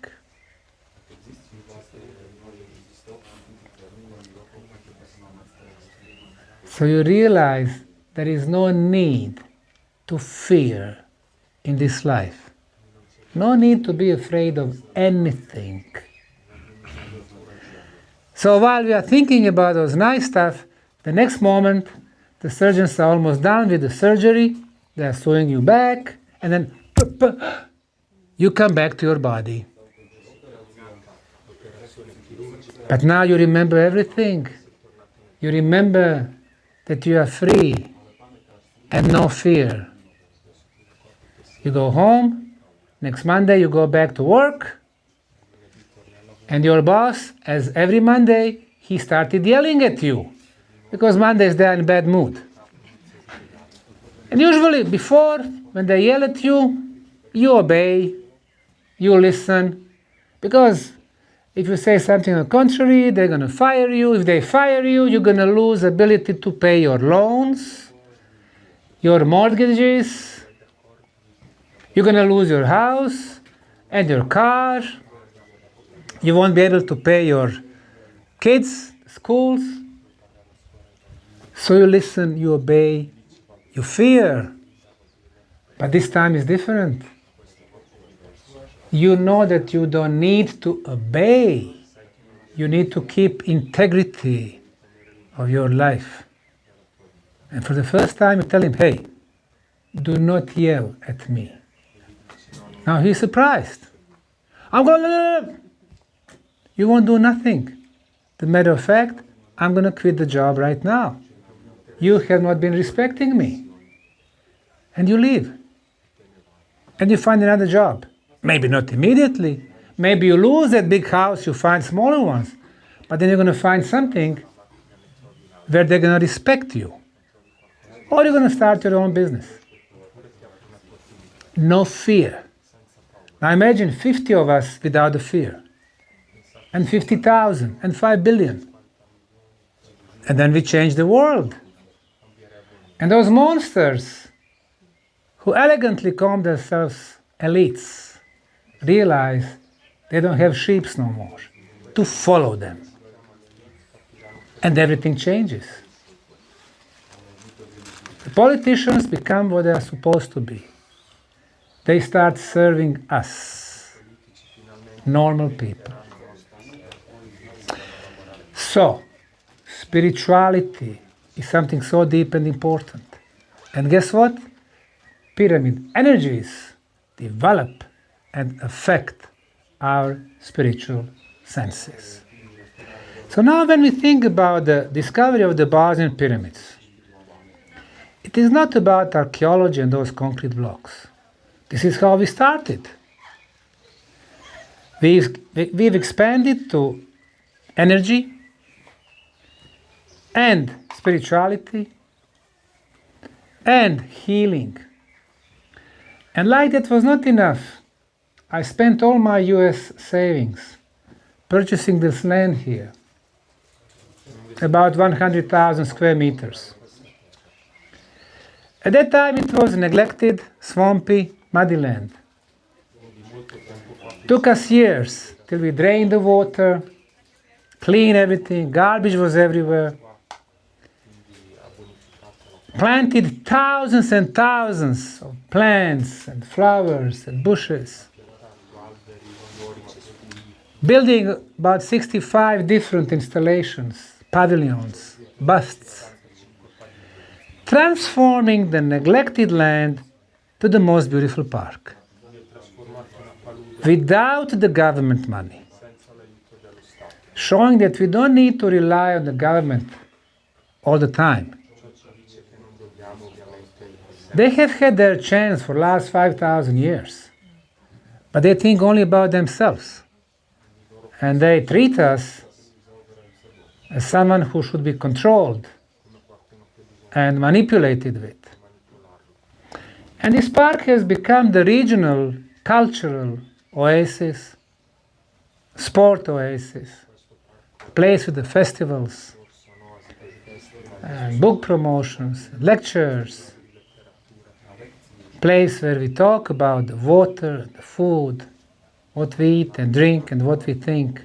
So you realize there is no need to fear in this life. No need to be afraid of anything. So while we are thinking about those nice stuff, the next moment the surgeons are almost done with the surgery, they are sewing you back, and then you come back to your body. But now you remember everything. You remember that you are free and no fear. You go home, next Monday you go back to work, and your boss, as every Monday, he started yelling at you, because Mondays they are in bad mood. And usually before, when they yell at you, you obey, you listen, because if you say something on the contrary, they're going to fire you. If they fire you, you're going to lose ability to pay your loans, your mortgages. You're going to lose your house and your car. You won't be able to pay your kids' schools. So you listen, you obey, you fear. But this time is different. You know that you don't need to obey. You need to keep integrity of your life. And for the first time you tell him, hey, do not yell at me. Now he's surprised. I'm going to... You won't do nothing. As a matter of fact, I'm going to quit the job right now. You have not been respecting me. And you leave. And you find another job. Maybe not immediately. Maybe you lose that big house, you find smaller ones. But then you're going to find something where they're going to respect you. Or you're going to start your own business. No fear. Now imagine 50 of us without the fear. And 50,000 and 5 billion. And then we change the world. And those monsters who elegantly call themselves elites realize they don't have sheep no more to follow them. And everything changes. The politicians become what they are supposed to be. They start serving us, normal people. So, spirituality is something so deep and important. And guess what? Pyramid energies develop and affect our spiritual senses. So now when we think about the discovery of the Bosnian pyramids, it is not about archaeology and those concrete blocks. This is how we started. We've expanded to energy and spirituality and healing. And like that was not enough, I spent all my US savings purchasing this land here, about 100,000 square meters. At that time it was neglected, swampy, muddy land. Took us years till we drained the water, cleaned everything, garbage was everywhere. Planted thousands and thousands of plants and flowers and bushes. Building about 65 different installations, pavilions, busts. Transforming the neglected land to the most beautiful park. Without the government money. Showing that we don't need to rely on the government all the time. They have had their chance for the last 5,000 years. But they think only about themselves. And they treat us as someone who should be controlled and manipulated with. And this park has become the regional, cultural oasis, sport oasis, place with the festivals. book promotions, lectures, place where we talk about the water, the food, what we eat and drink and what we think,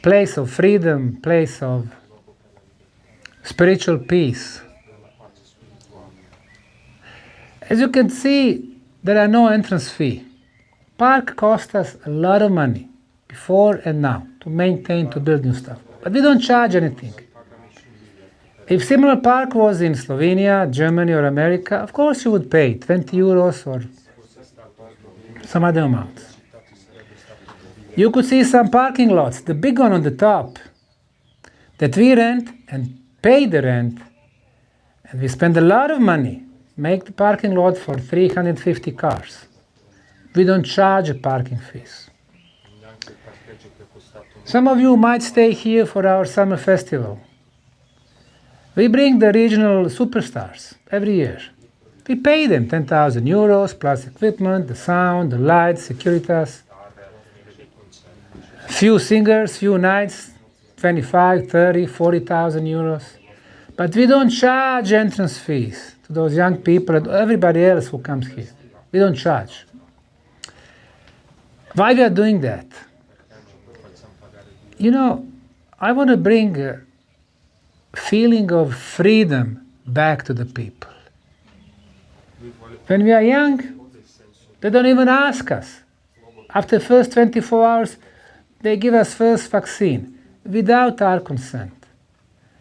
place of freedom, place of spiritual peace. As you can see, there are no entrance fee. Park costs us a lot of money, before and now, to maintain, to build new stuff. But we don't charge anything. If similar park was in Slovenia, Germany or America, of course you would pay 20 euros or some other amount. You could see some parking lots, the big one on the top, that we rent and pay the rent, and we spend a lot of money, make the parking lot for 350 cars. We don't charge parking fees. Some of you might stay here for our summer festival. We bring the regional superstars every year. We pay them 10,000 euros plus equipment, the sound, the lights, Securitas. Few singers, few nights, 25, 30, 40,000 euros. But we don't charge entrance fees to those young people and everybody else who comes here. We don't charge. Why we are doing that? You know, I want to bring a feeling of freedom back to the people. When we are young, they don't even ask us. After the first 24 hours, they give us first vaccine without our consent.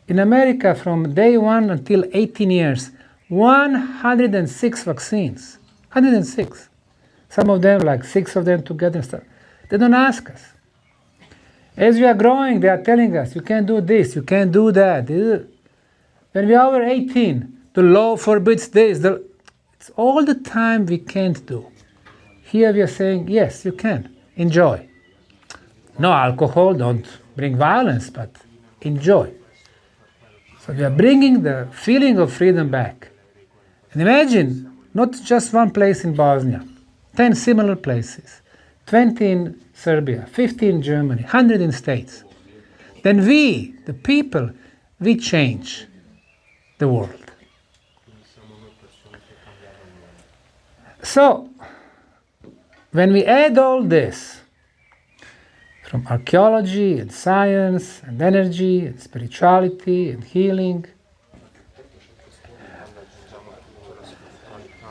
In America, from day 1 until 18 years, 106 vaccines. 106. Some of them, like 6 of them together and stuff. They don't ask us. As we are growing, they are telling us, you can't do this, you can't do that. When we are over 18, the law forbids this. It's all the time we can't do. Here we are saying, yes, you can. Enjoy. No alcohol, don't bring violence, but enjoy. So we are bringing the feeling of freedom back. And imagine, not just one place in Bosnia, 10 similar places, 20 in Serbia, 50 in Germany, 100 in States. Then we, the people, we change the world. So, when we add all this, from archaeology and science and energy and spirituality and healing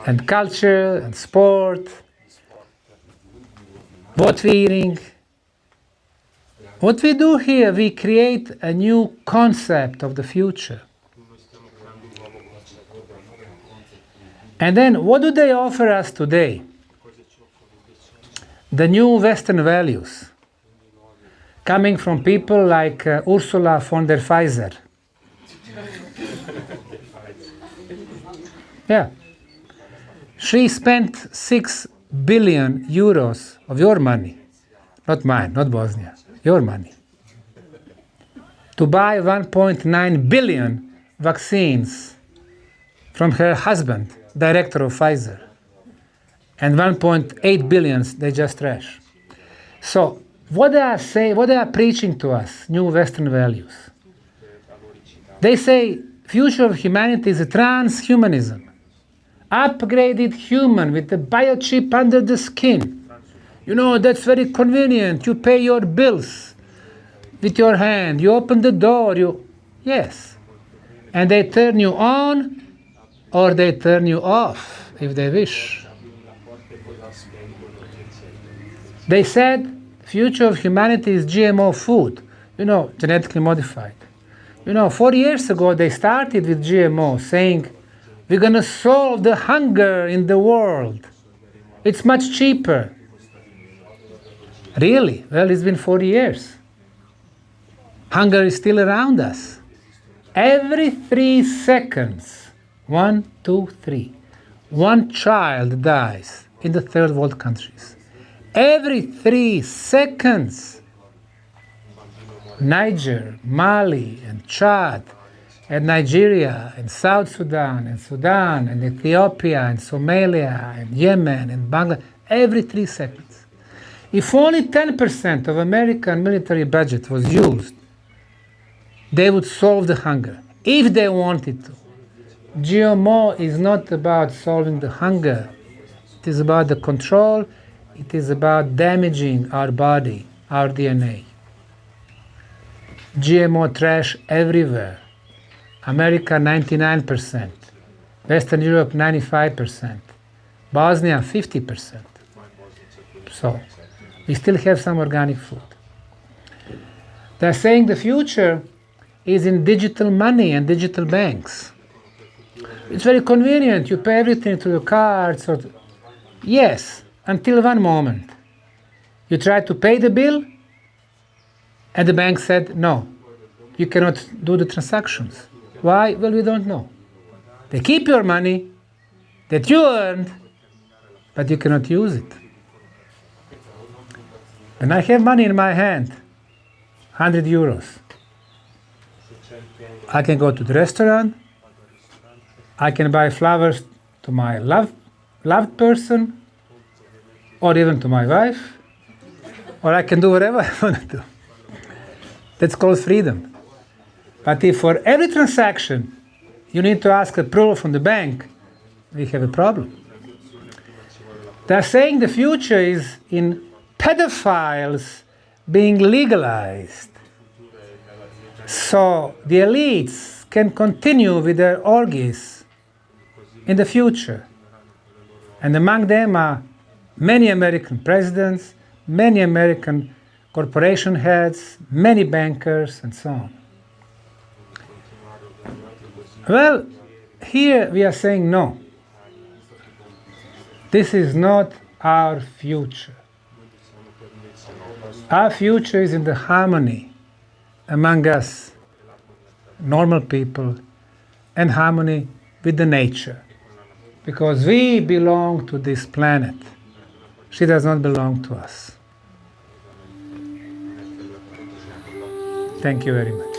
and culture and sport, what we're eating, what we do here, we create a new concept of the future. And then what do they offer us today? The new Western values, coming from people like Ursula von der Pfizer. Yeah. She spent 6 billion euros of your money, not mine, not Bosnia, your money, to buy 1.9 billion vaccines from her husband, director of Pfizer. And 1.8 billion they just trash. So what they are saying, what they are preaching to us, new Western values. They say future of humanity is a transhumanism. Upgraded human with a biochip under the skin. You know, that's very convenient. You pay your bills with your hand. You open the door. Yes. And they turn you on or they turn you off if they wish. They said future of humanity is GMO food, you know, genetically modified. You know, 4 years ago they started with GMO, saying we're going to solve the hunger in the world. It's much cheaper. Really? Well, it's been 40 years. Hunger is still around us. Every 3 seconds, 1, 2, 3, one child dies in the third world countries. Every 3 seconds, Niger, Mali, and Chad, and Nigeria, and South Sudan, and Ethiopia, and Somalia, and Yemen, and Bangladesh, every 3 seconds. If only 10% of American military budget was used, they would solve the hunger. if they wanted to. GMO is not about solving the hunger. It is about the control. It is about damaging our body, our DNA. GMO trash everywhere. America 99%. Western Europe 95%. Bosnia 50%. So we still have some organic food. They're saying the future is in digital money and digital banks. It's very convenient. You pay everything through your cards. Yes, until one moment. You try to pay the bill, and the bank said, no, you cannot do the transactions. Why? Well, we don't know. They keep your money that you earned, but you cannot use it. When I have money in my hand, 100 euros, I can go to the restaurant, I can buy flowers to my loved person, or even to my wife, or I can do whatever I want to do. That's called freedom. But if for every transaction you need to ask approval from the bank, we have a problem. They're saying the future is in pedophiles being legalized. So the elites can continue with their orgies in the future. And among them are many American presidents, many American corporation heads, many bankers, and so on. Well, here we are saying no. This is not our future. Our future is in the harmony among us, normal people, and harmony with the nature. Because we belong to this planet. She does not belong to us. Thank you very much.